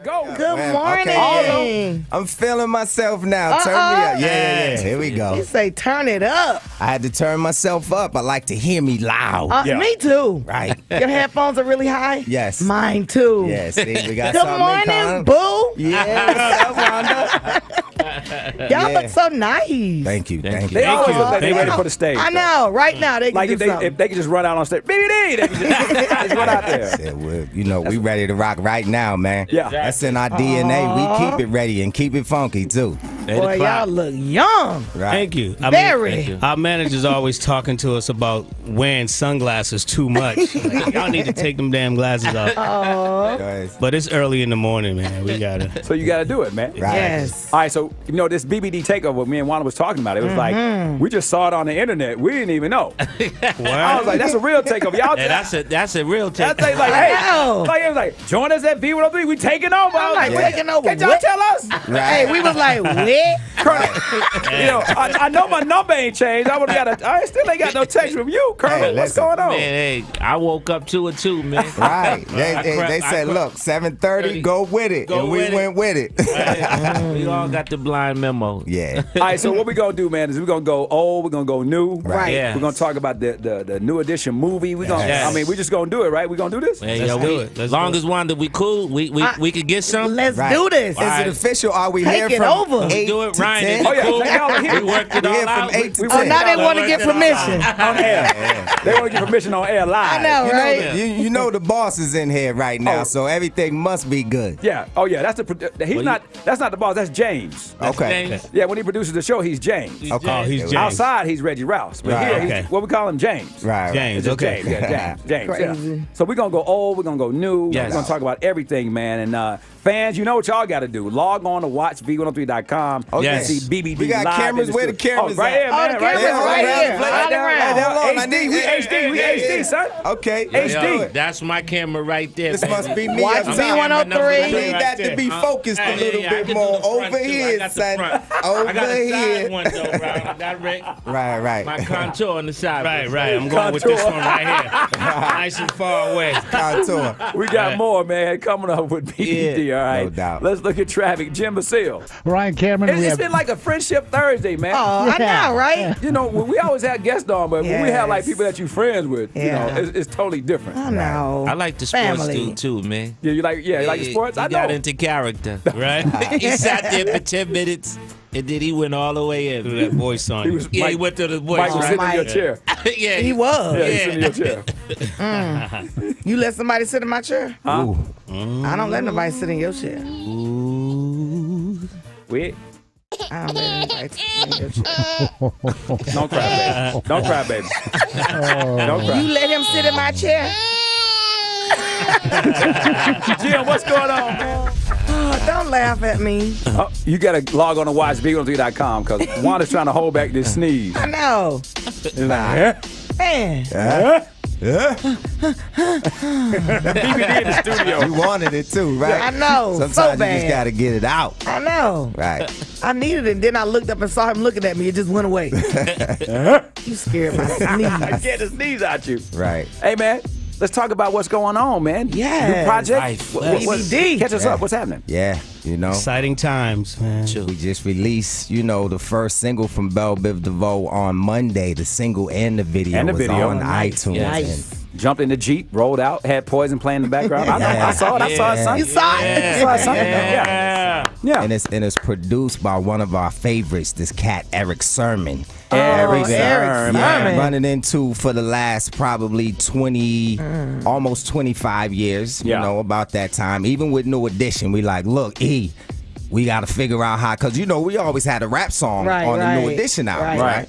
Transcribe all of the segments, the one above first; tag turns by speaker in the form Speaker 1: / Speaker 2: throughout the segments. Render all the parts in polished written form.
Speaker 1: Go.
Speaker 2: Good morning.
Speaker 1: Okay,
Speaker 2: I'm feeling myself now. Turn me up. Yeah. Here we go.
Speaker 3: You say turn it up.
Speaker 2: I had to turn myself up. I like to hear me loud.
Speaker 3: Me too.
Speaker 2: Right.
Speaker 3: Your headphones are really high?
Speaker 2: Yes.
Speaker 3: Mine too.
Speaker 2: Yes. See, we got
Speaker 3: Good
Speaker 2: something in
Speaker 3: morning,
Speaker 2: common.
Speaker 3: boo.
Speaker 2: Yeah.
Speaker 3: Y'all look so nice.
Speaker 2: Thank you.
Speaker 1: They always look like they're ready for the stage.
Speaker 3: I know. Right now they can
Speaker 1: Like
Speaker 3: do
Speaker 1: if
Speaker 3: something.
Speaker 1: they could just run out on stage, BBD, they could just run out there.
Speaker 2: Said, well, you know, we ready to rock right now, man.
Speaker 1: Yeah.
Speaker 2: That's in our DNA. We keep it ready and keep it funky, too.
Speaker 3: Boy, y'all look young.
Speaker 2: Right.
Speaker 4: Thank you.
Speaker 3: Very.
Speaker 4: Our manager's always talking to us about wearing sunglasses too much. Like, y'all need to take them damn glasses off.
Speaker 2: Guys.
Speaker 4: But it's early in the morning, man. We gotta.
Speaker 1: So you got to do it, man.
Speaker 2: Right.
Speaker 3: Yes.
Speaker 1: All right, so, you know, this BBD takeover, me and Wanda was talking about, it was like, we just saw it on the internet. We didn't even know. I was like, that's a real takeover. Y'all
Speaker 5: That's a real take.
Speaker 1: That's like, hey,
Speaker 3: know.
Speaker 1: like, it was like, join us at V-103. We taking over. I was
Speaker 3: I'm like, taking over
Speaker 1: Can y'all
Speaker 3: what?
Speaker 1: tell us?
Speaker 2: Right.
Speaker 3: Hey, we was like, what?
Speaker 1: Colonel, you know, I know my number ain't changed. I still ain't got no text from you, Colonel.
Speaker 2: Hey,
Speaker 1: What's
Speaker 2: listen.
Speaker 1: going on?
Speaker 5: Man, hey, I woke up to it too, man.
Speaker 2: Right. They said, look, 7:30, go with it.
Speaker 5: Go
Speaker 2: and we
Speaker 5: with it.
Speaker 2: went with it.
Speaker 5: We all got the blind memo.
Speaker 2: Yeah.
Speaker 1: All right, so what we gonna do, man, is we're gonna go old, we're gonna go new.
Speaker 3: Right.
Speaker 5: Yeah.
Speaker 1: We're gonna talk about the new edition movie. We gonna,
Speaker 5: Yes.
Speaker 1: I mean, we just gonna do it, right? We gonna do this?
Speaker 5: Hey,
Speaker 4: Let's
Speaker 5: yo,
Speaker 4: do
Speaker 5: we,
Speaker 4: it. Let's
Speaker 5: long
Speaker 4: do it.
Speaker 5: as Wanda, we cool. We could get some.
Speaker 3: Let's
Speaker 2: Right.
Speaker 3: do this.
Speaker 2: Is it official? Are we
Speaker 3: Take
Speaker 2: here
Speaker 3: it
Speaker 2: from
Speaker 3: over.
Speaker 2: 8
Speaker 5: Do it,
Speaker 2: to
Speaker 5: Ryan.
Speaker 2: 10?
Speaker 1: Oh, yeah, y'all are here.
Speaker 5: We worked it
Speaker 2: We're
Speaker 5: all
Speaker 2: here
Speaker 5: out.
Speaker 2: from 8 to
Speaker 1: we
Speaker 2: 10.
Speaker 3: Oh, now they want to get permission.
Speaker 1: On air. They want to get permission on air live.
Speaker 3: I know,
Speaker 2: You know,
Speaker 3: right?
Speaker 2: you know the boss is in here right now,
Speaker 1: Oh.
Speaker 2: so everything must be good.
Speaker 1: Yeah. Oh, yeah. That's that's not the boss. That's James.
Speaker 2: Okay.
Speaker 5: James.
Speaker 1: Yeah. When he produces the show, he's James.
Speaker 2: Okay.
Speaker 4: Oh, he's James.
Speaker 1: Outside, he's Reggie Rouse. But
Speaker 2: Right,
Speaker 1: here,
Speaker 4: okay.
Speaker 1: what we call him, James.
Speaker 2: Right.
Speaker 4: James,
Speaker 1: Just
Speaker 4: okay.
Speaker 1: James. Yeah, James. Yeah.
Speaker 3: Crazy.
Speaker 1: So we're gonna go old. We're gonna go new.
Speaker 5: Yes.
Speaker 1: We're gonna talk about everything, man. And fans, you know what y'all got to do. Log on to watchv103.com.
Speaker 2: Okay.
Speaker 5: Yes.
Speaker 1: And see BBD
Speaker 2: We got
Speaker 1: live
Speaker 2: cameras.
Speaker 1: in
Speaker 2: Where the
Speaker 1: studio.
Speaker 2: cameras
Speaker 1: right
Speaker 2: at?
Speaker 1: here, man.
Speaker 3: the cameras
Speaker 1: here.
Speaker 3: right here.
Speaker 2: Hold
Speaker 3: All around.
Speaker 2: on. I
Speaker 1: HD.
Speaker 2: need-
Speaker 1: We HD. We HD, son.
Speaker 2: Okay.
Speaker 1: HD.
Speaker 5: Yo, that's my camera right there.
Speaker 2: This
Speaker 5: baby.
Speaker 2: must be me.
Speaker 3: Watch
Speaker 2: up
Speaker 3: V103.
Speaker 2: top. I
Speaker 3: I
Speaker 2: need that to be focused a little
Speaker 5: I
Speaker 2: bit
Speaker 5: can
Speaker 2: more.
Speaker 5: do the front,
Speaker 2: Over
Speaker 5: too. I
Speaker 2: here,
Speaker 5: got the
Speaker 2: son.
Speaker 5: front. I
Speaker 2: Over
Speaker 5: got a
Speaker 2: here.
Speaker 5: side one though, bro. I got Rick.
Speaker 2: Right.
Speaker 5: My contour on the side.
Speaker 4: Right. I'm going with this one right here. Nice and far away.
Speaker 2: Contour.
Speaker 1: We got more, man, coming up with BBD, all right?
Speaker 2: No doubt.
Speaker 1: Let's look at traffic. Jim Basile.
Speaker 6: Ryan Cameron, we
Speaker 1: It's
Speaker 6: have
Speaker 1: been like a Friendship Thursday, man.
Speaker 3: Oh, I know, right?
Speaker 1: You know, we always have guests on, but when we have like
Speaker 3: Yes.
Speaker 1: people that you friends with, you
Speaker 3: Yeah.
Speaker 1: know, it's totally different.
Speaker 3: I know.
Speaker 5: I like the sports
Speaker 3: Family.
Speaker 5: dude too, man.
Speaker 1: Yeah, you like the sports?
Speaker 5: He
Speaker 1: I
Speaker 5: got
Speaker 1: know.
Speaker 5: into character.
Speaker 4: Right?
Speaker 5: He sat there for 10 minutes and then he went all the way in.
Speaker 4: That voice on you.
Speaker 5: Yeah, he
Speaker 1: Mike-
Speaker 5: went to the voice.
Speaker 1: Mike was
Speaker 5: right?
Speaker 1: sitting in your
Speaker 3: Mike.
Speaker 1: chair.
Speaker 5: Yeah,
Speaker 3: He was.
Speaker 1: Yeah, he's sitting in your chair.
Speaker 3: You let somebody sit in my chair?
Speaker 1: Huh?
Speaker 3: I don't let nobody sit in your chair.
Speaker 1: Wait.
Speaker 3: I don't let anybody sit in your chair.
Speaker 1: Don't cry, baby. Don't cry, baby. Don't cry.
Speaker 3: You let him sit in my chair?
Speaker 1: Jim, what's going on, man?
Speaker 3: Oh, don't laugh at me.
Speaker 1: You got to log on to watchv103.com because Wanda's trying to hold back this sneeze.
Speaker 3: I know.
Speaker 1: It's like,
Speaker 3: Man.
Speaker 1: BBD in the studio.
Speaker 2: You wanted it too, right?
Speaker 3: I know.
Speaker 2: Sometimes
Speaker 3: So
Speaker 2: you
Speaker 3: bad.
Speaker 2: just gotta get it out.
Speaker 3: I know.
Speaker 2: Right.
Speaker 3: I needed it, and then I looked up and saw him looking at me. It just went away. You scared my
Speaker 1: I
Speaker 3: sneeze.
Speaker 1: get the sneeze out you.
Speaker 2: Right.
Speaker 1: Hey, man, let's talk about what's going on, man.
Speaker 3: Yes.
Speaker 1: New project.
Speaker 5: Life.
Speaker 3: BBD.
Speaker 1: Catch us
Speaker 2: Yeah.
Speaker 1: up. What's happening?
Speaker 2: Yeah, you know.
Speaker 4: Exciting times, man.
Speaker 2: We just released, the first single from Biv DeVoe on Monday. The single and the video
Speaker 1: And the
Speaker 2: was
Speaker 1: video.
Speaker 2: on
Speaker 1: Nice.
Speaker 2: iTunes.
Speaker 3: Nice.
Speaker 1: Jumped in the Jeep, rolled out, had Poison playing in the background. I know. I saw it. I saw it, son.
Speaker 3: You saw it?
Speaker 1: I saw it, son. Yeah. Yeah.
Speaker 2: And it's produced by one of our favorites, this cat Eric Sermon.
Speaker 3: Eric
Speaker 2: Yeah,
Speaker 3: Sermon.
Speaker 2: running into for the last probably 20, almost 25 years.
Speaker 1: Yeah.
Speaker 2: About that time. Even with New Edition, we like, look, E, we got to figure out how, because we always had a rap song
Speaker 3: Right,
Speaker 2: on the New
Speaker 3: right,
Speaker 2: Edition album,
Speaker 3: right.
Speaker 2: right?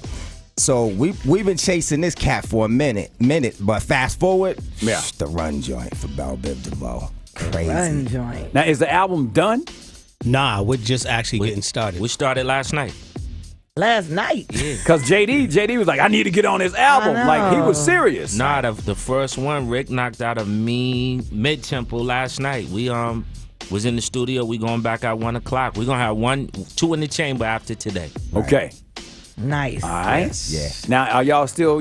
Speaker 2: So we've been chasing this cat for a minute, but fast forward,
Speaker 1: Yeah.
Speaker 2: the run joint for Biv DeVoe. Crazy.
Speaker 3: Run joint.
Speaker 1: Now, is the album done?
Speaker 4: Nah, we're just actually getting started.
Speaker 5: We started last night.
Speaker 3: Last night.
Speaker 1: Because JD was like, I need to get on this album.
Speaker 3: I
Speaker 1: Like, he
Speaker 3: know.
Speaker 1: was serious.
Speaker 5: Nah, the first one Rick knocked out of me mid-tempo last night. We was in the studio. We going back at 1 o'clock. We gonna have 2 in the chamber after today.
Speaker 1: Okay.
Speaker 3: Nice.
Speaker 1: All right.
Speaker 2: Yeah.
Speaker 1: Now, are y'all still,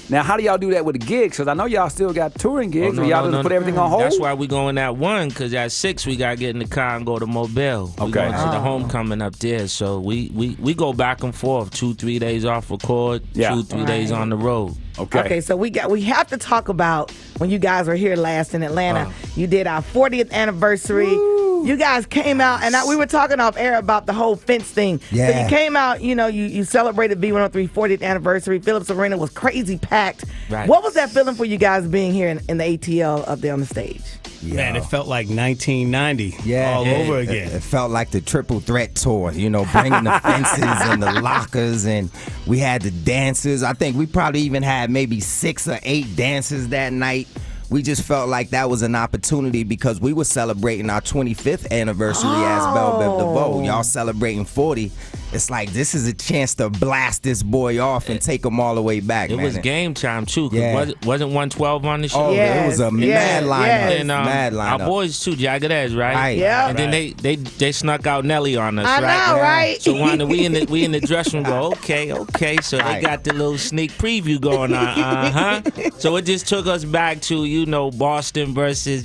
Speaker 1: now how do y'all do that with the gigs? Because I know y'all still got touring gigs.
Speaker 5: Oh,
Speaker 1: or y'all just put everything on hold?
Speaker 5: That's why we going at 1, because at 6 we got to get in the car and go to Mobile. We
Speaker 1: Okay.
Speaker 5: going to the homecoming up there. So we go back and forth, 2-3 days off record, 2-3 days on the road.
Speaker 3: Okay, so we have to talk about when you guys were here last in Atlanta. You did our 40th anniversary. Woo. You guys came out, and we were talking off air about the whole fence thing.
Speaker 2: Yeah.
Speaker 3: So you came out, you celebrated V-103 40th anniversary. Phillips Arena was crazy packed.
Speaker 5: Right.
Speaker 3: What was that feeling for you guys being here in the ATL up there on the stage?
Speaker 4: Man, it felt like 1990 all over again.
Speaker 2: It felt like the Triple Threat Tour, bringing the fences and the lockers, and we had the dancers. I think we probably even had maybe 6 or 8 dancers that night. We just felt like that was an opportunity because we were celebrating our 25th anniversary as Biv DeVoe. Y'all celebrating 40. It's like this is a chance to blast this boy off and take him all the way back.
Speaker 5: It
Speaker 2: man.
Speaker 5: was game time too. 'Cause
Speaker 2: Yeah.
Speaker 5: wasn't 112 on the show?
Speaker 2: Oh, it was a mad lineup.
Speaker 5: And
Speaker 2: mad lineup.
Speaker 5: our boys too, Jagged Edge, right?
Speaker 2: Right.
Speaker 3: Yeah.
Speaker 5: And then they snuck out Nelly on us,
Speaker 3: I
Speaker 5: right?
Speaker 3: know, right?
Speaker 5: So Wanda, we in the dressing room go, okay. So they
Speaker 2: Right.
Speaker 5: got the little sneak preview going on, So it just took us back to, Boston versus,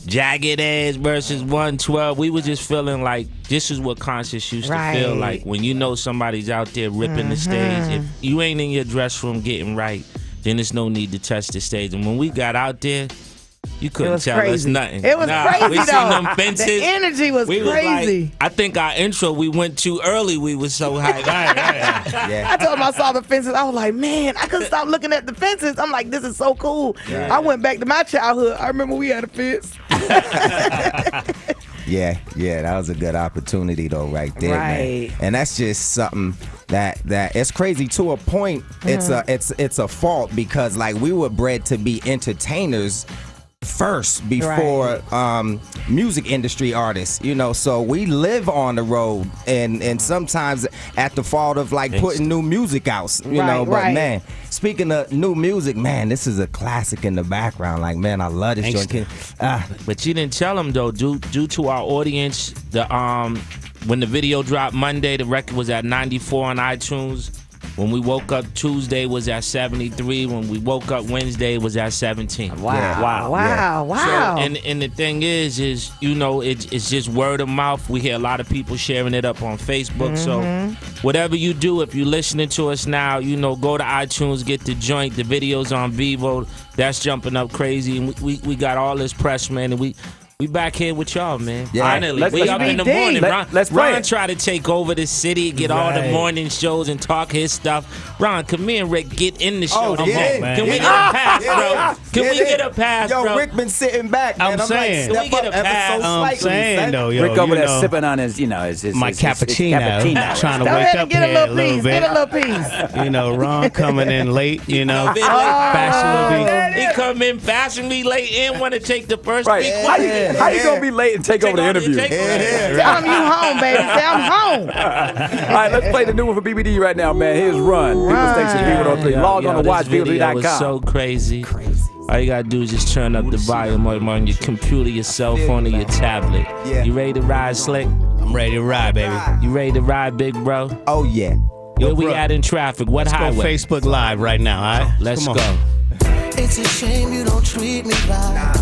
Speaker 5: Jagged Edge versus 112. We were just feeling like this is what concerts used to feel like when somebody's out there ripping the stage. If you ain't in your dress room getting right, then there's no need to touch the stage. And when we got out there, you couldn't tell us nothing.
Speaker 3: It was crazy,
Speaker 5: we
Speaker 3: though.
Speaker 5: seen them fences.
Speaker 3: The energy was crazy.
Speaker 5: I think our intro, we went too early. We was so hyped.
Speaker 3: I told him I saw the fences. I was like, man, I couldn't stop looking at the fences. I'm like, this is so cool.
Speaker 2: Yeah.
Speaker 3: I went back to my childhood. I remember we had a fence.
Speaker 2: Yeah, that was a good opportunity though, right there, man. And that's just something that it's crazy to a point. It's a fault because like we were bred to be entertainers first before music industry artists, so we live on the road and sometimes at the fault of like putting new music out, but man, speaking of new music, man, this is a classic in the background. Like, man, I love this joint.
Speaker 5: But you didn't tell them though, due to our audience, when the video dropped Monday, the record was at 94 on iTunes. When we woke up Tuesday was at 73. When we woke up Wednesday was at 17.
Speaker 3: Wow.
Speaker 5: So, and the thing is it's just word of mouth. We hear a lot of people sharing it up on Facebook. So whatever you do, if you're listening to us now, go to iTunes, get the joint. The video's on Vivo. That's jumping up crazy. And we got all this press, man, and we back here with y'all, man.
Speaker 2: Yeah.
Speaker 5: Finally, we up in the morning.
Speaker 1: Let's play
Speaker 5: Ron
Speaker 1: it.
Speaker 5: try to take over the city, get all the morning shows and talk his stuff. Ron, come me and Rick get in the show.
Speaker 2: Oh, yeah.
Speaker 5: Can we get a pass, bro? Can we get a pass,
Speaker 2: Yo,
Speaker 5: bro?
Speaker 2: Rick been sitting back, man.
Speaker 4: I'm saying.
Speaker 2: Like,
Speaker 5: Can we get a pass?
Speaker 4: I'm saying though, yo,
Speaker 1: Rick over there sipping on his, his
Speaker 4: my cappuccino, trying to
Speaker 3: Go
Speaker 4: wake
Speaker 3: ahead and
Speaker 4: up
Speaker 3: get
Speaker 4: here
Speaker 3: a
Speaker 4: a
Speaker 3: little
Speaker 4: little
Speaker 3: piece.
Speaker 4: bit.
Speaker 3: Get a little piece.
Speaker 4: Ron coming in late, fashionably.
Speaker 5: He come in fashionably late and want to take the first
Speaker 1: Right.
Speaker 5: week.
Speaker 1: How you gonna be late and take over the interview?
Speaker 3: Tell him you home, baby. Say I'm home.
Speaker 1: All right, let's play the new one for BBD right now, man. Here's Run. People Station V-103. Log on to
Speaker 5: Video was
Speaker 1: watchvd.com.
Speaker 5: so crazy. All you gotta do is just turn up the volume on your computer, your cell phone, or your tablet.
Speaker 2: Yeah.
Speaker 5: You ready to ride, Slick?
Speaker 4: I'm ready to ride, baby.
Speaker 5: You ready to ride, big bro?
Speaker 2: Oh yeah.
Speaker 5: Where we at in traffic? What
Speaker 4: Let's go
Speaker 5: highway?
Speaker 4: Facebook Live right now, all right?
Speaker 5: Let's
Speaker 4: Come
Speaker 5: go.
Speaker 4: on.
Speaker 6: It's a shame you don't treat me right.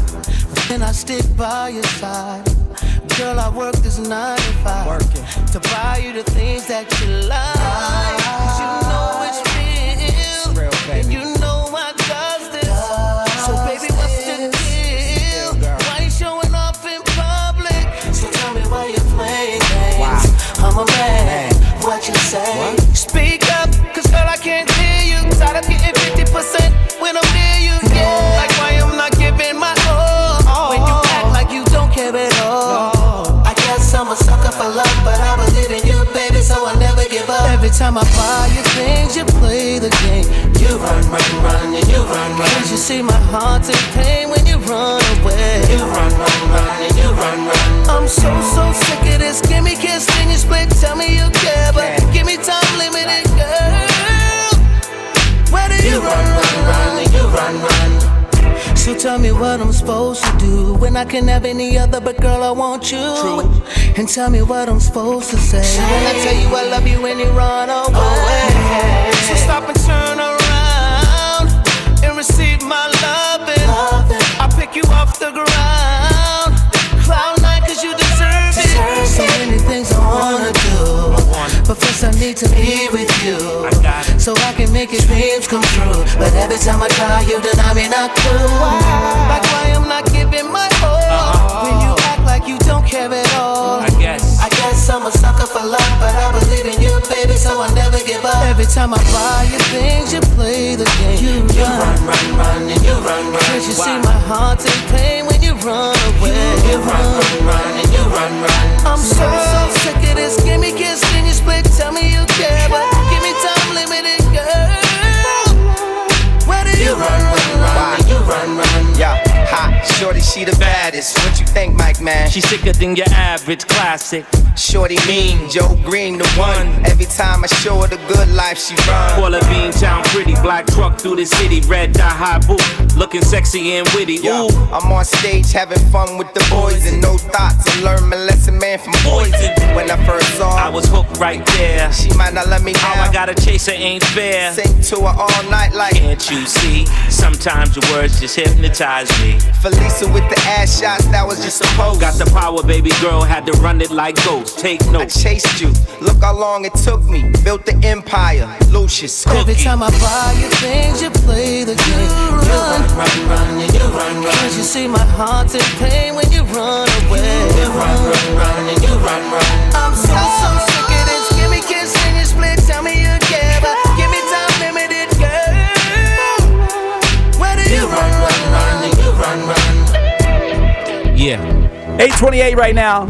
Speaker 6: But then I stick by your side. Girl, I work this 9 to 5 to buy you the things that you like. 'Cause you know it's real, and you know I does this. So baby, what's the deal? Why you showing off in public? So tell me why you playing games. I'm a man. What you say? Speak up, 'cause girl, I can't hear you. Tired of getting 50% when I'm near you. Yeah, like why I'm not giving my all when you act like you don't care at all. I guess I'm a sucker for love, but I believe in you, baby, so I'll never give up. Every time I buy you things, you play the game. You run, and you run. 'Cause you see my heart's in pain when you run away. You run, and you run. I'm so sick of this. Give me kiss, then you split. Tell me you care, but give me time limited, girl. Where do you run, and you run? So tell me what I'm supposed to do when I can have any other, but girl, I want you. True. And tell me what I'm supposed to say when I tell you I love you when you run away. So stop and turn around and receive my loving. I'll pick you off the ground, cloud nine, cause you deserve it. So many things I wanna do, but first I need to be with you, so I can make your dreams come true. But every time I call you, deny me not cool. Like why I'm not giving my all when you act like you don't care at all. I guess I'm a sucker for love, but I believe in you, baby, so I never give up. Every time I buy you things, you play the game. You run, and you run. Can't you see my heart's in pain when you run away? You run, and you run. I'm so sick of this. Give me kiss, then you split. Tell me you care, but give me time limited, girl. Where do you run? And you run.
Speaker 2: Yeah, hot, shorty, she the baddest. What you think, Mike, man?
Speaker 5: She's sicker than your average classic.
Speaker 2: Shorty mean, Joe Green the one. Every time I show her the good life, she run.
Speaker 5: Call her Bean Town pretty, black truck through the city, red dye high boot, looking sexy and witty.
Speaker 2: Yo,
Speaker 5: Ooh,
Speaker 2: I'm on stage having fun with the boys and no thoughts and learn my lesson, man, from poison. When I first saw her,
Speaker 5: I was hooked right there.
Speaker 2: she might not let me
Speaker 5: How
Speaker 2: down.
Speaker 5: I gotta chase her ain't fair.
Speaker 2: Sing to her all night like
Speaker 5: Can't you see? Sometimes your words just hypnotize me.
Speaker 2: Felisa with the ass shots, that was just a pose.
Speaker 5: Got the power, baby girl, had to run it like ghost. Take
Speaker 2: I
Speaker 5: notes.
Speaker 2: chased you, look how long it took me. Built the empire, Lucius
Speaker 6: Every
Speaker 2: Cookie.
Speaker 6: time I buy you things, you play the game. You run, and you run. Can't you see my heart's in pain when you run away? You run, and you run. I'm so sick of this. Give me kiss and you split. Tell me you care, but give me time limited, girl. Where do you run, and you run.
Speaker 5: Yeah.
Speaker 1: 8:28 right now.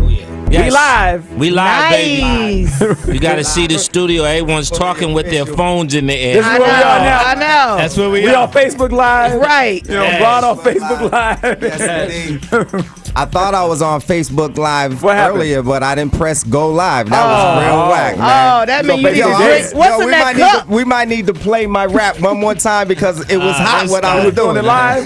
Speaker 5: Yes.
Speaker 1: We live.
Speaker 5: We live,
Speaker 3: Nice.
Speaker 5: baby. You gotta see the studio. Everyone's talking with their phones in the air.
Speaker 1: This is where we are now.
Speaker 3: I know.
Speaker 4: That's where
Speaker 1: We
Speaker 4: we
Speaker 1: on
Speaker 4: are.
Speaker 1: Facebook Live.
Speaker 3: Right.
Speaker 1: You know,
Speaker 5: Yes.
Speaker 1: Ron on Facebook Live.
Speaker 2: I thought I was on Facebook Live
Speaker 1: What happened?
Speaker 2: earlier, but I didn't press go live. That was real whack, man.
Speaker 3: Oh, that
Speaker 1: You
Speaker 3: means you need
Speaker 1: gonna
Speaker 3: to
Speaker 1: pay
Speaker 3: drink.
Speaker 1: for
Speaker 3: What's in
Speaker 2: we
Speaker 3: that
Speaker 2: might
Speaker 3: cup?
Speaker 2: we might need to play my rap one more time because it was hot what I
Speaker 1: You
Speaker 2: was
Speaker 1: were doing it live?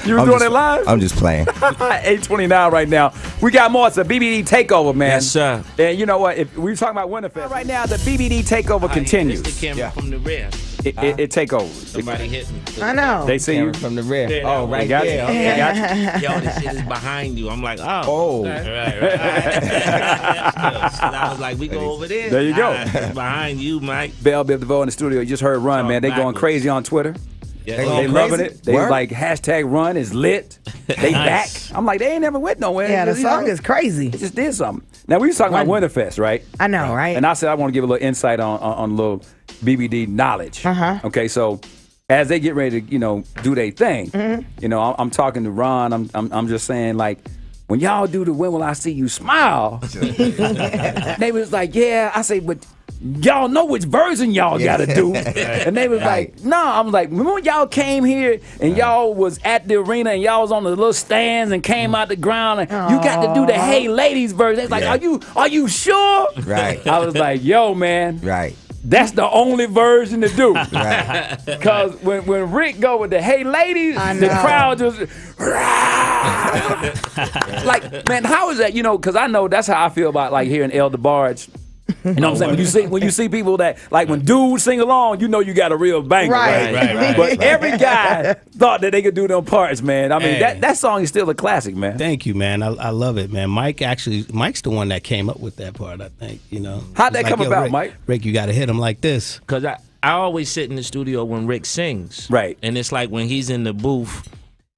Speaker 1: You were
Speaker 2: I'm
Speaker 1: doing
Speaker 2: just-
Speaker 1: it live?
Speaker 2: I'm just playing.
Speaker 1: 8:29 right now. We got more. It's a BBD takeover, man.
Speaker 5: Yes, sir.
Speaker 1: And you know what? If we were talking about Winterfest right now, the BBD takeover continues.
Speaker 5: This the camera from the rear.
Speaker 1: It take over.
Speaker 5: Somebody hit me.
Speaker 3: I know.
Speaker 1: They see you.
Speaker 2: From the rear.
Speaker 5: Yeah,
Speaker 2: Oh,
Speaker 5: they
Speaker 2: right
Speaker 1: got
Speaker 2: there.
Speaker 1: you. They got you.
Speaker 5: Yo, this shit is behind you. I'm like, oh.
Speaker 2: Oh.
Speaker 5: Right. So I was like, we go over there.
Speaker 1: There you go.
Speaker 5: It's behind you, Mike.
Speaker 1: Biv DeVoe in the studio. You just heard Run, man. They going
Speaker 5: backwards.
Speaker 1: crazy on Twitter.
Speaker 5: Yeah,
Speaker 2: They
Speaker 1: They
Speaker 2: going
Speaker 1: loving
Speaker 2: crazy?
Speaker 1: it. They
Speaker 2: Word?
Speaker 1: like hashtag Run is lit. They
Speaker 5: Nice.
Speaker 1: back. I'm like, they ain't never went nowhere.
Speaker 3: Yeah, the
Speaker 1: You know,
Speaker 3: song is crazy.
Speaker 1: It just did something. Now we was talking about Winterfest, right?
Speaker 3: I know, right?
Speaker 1: And I said I want to give a little insight on a little BBD knowledge.
Speaker 3: Uh-huh.
Speaker 1: Okay, so as they get ready to do their thing,
Speaker 3: Mm-hmm.
Speaker 1: I'm talking to Ron. I'm just saying, like, when y'all do the When Will I See You Smile, they was like, yeah. I say, but y'all know which version y'all gotta do. And they was like, no. I'm like, remember when y'all came here and y'all was at the arena and y'all was on the little stands and came out the ground and you got to do the Hey Ladies version. They was like,
Speaker 2: Yeah.
Speaker 1: are you sure?
Speaker 2: Right.
Speaker 1: I was like, yo, man.
Speaker 2: Right.
Speaker 1: That's the only version to do.
Speaker 2: Right.
Speaker 1: Because when Rick go with the Hey Ladies,
Speaker 3: I
Speaker 1: the
Speaker 3: know.
Speaker 1: crowd just like, man, how is that? Because I know that's how I feel about like hearing El DeBarge. You know what I'm saying? When you see people that like when dudes sing along, you know you got a real banger.
Speaker 3: Right.
Speaker 1: But every guy thought that they could do them parts, man. I mean,
Speaker 4: Hey.
Speaker 1: that song is still a classic, man.
Speaker 4: Thank you, man. I love it, man. Mike's the one that came up with that part, I think,
Speaker 1: How'd that come about,
Speaker 4: Rick,
Speaker 1: Mike?
Speaker 4: Rick, you got to hit him like this.
Speaker 5: Because I always sit in the studio when Rick sings.
Speaker 1: Right.
Speaker 5: And it's like when he's in the booth,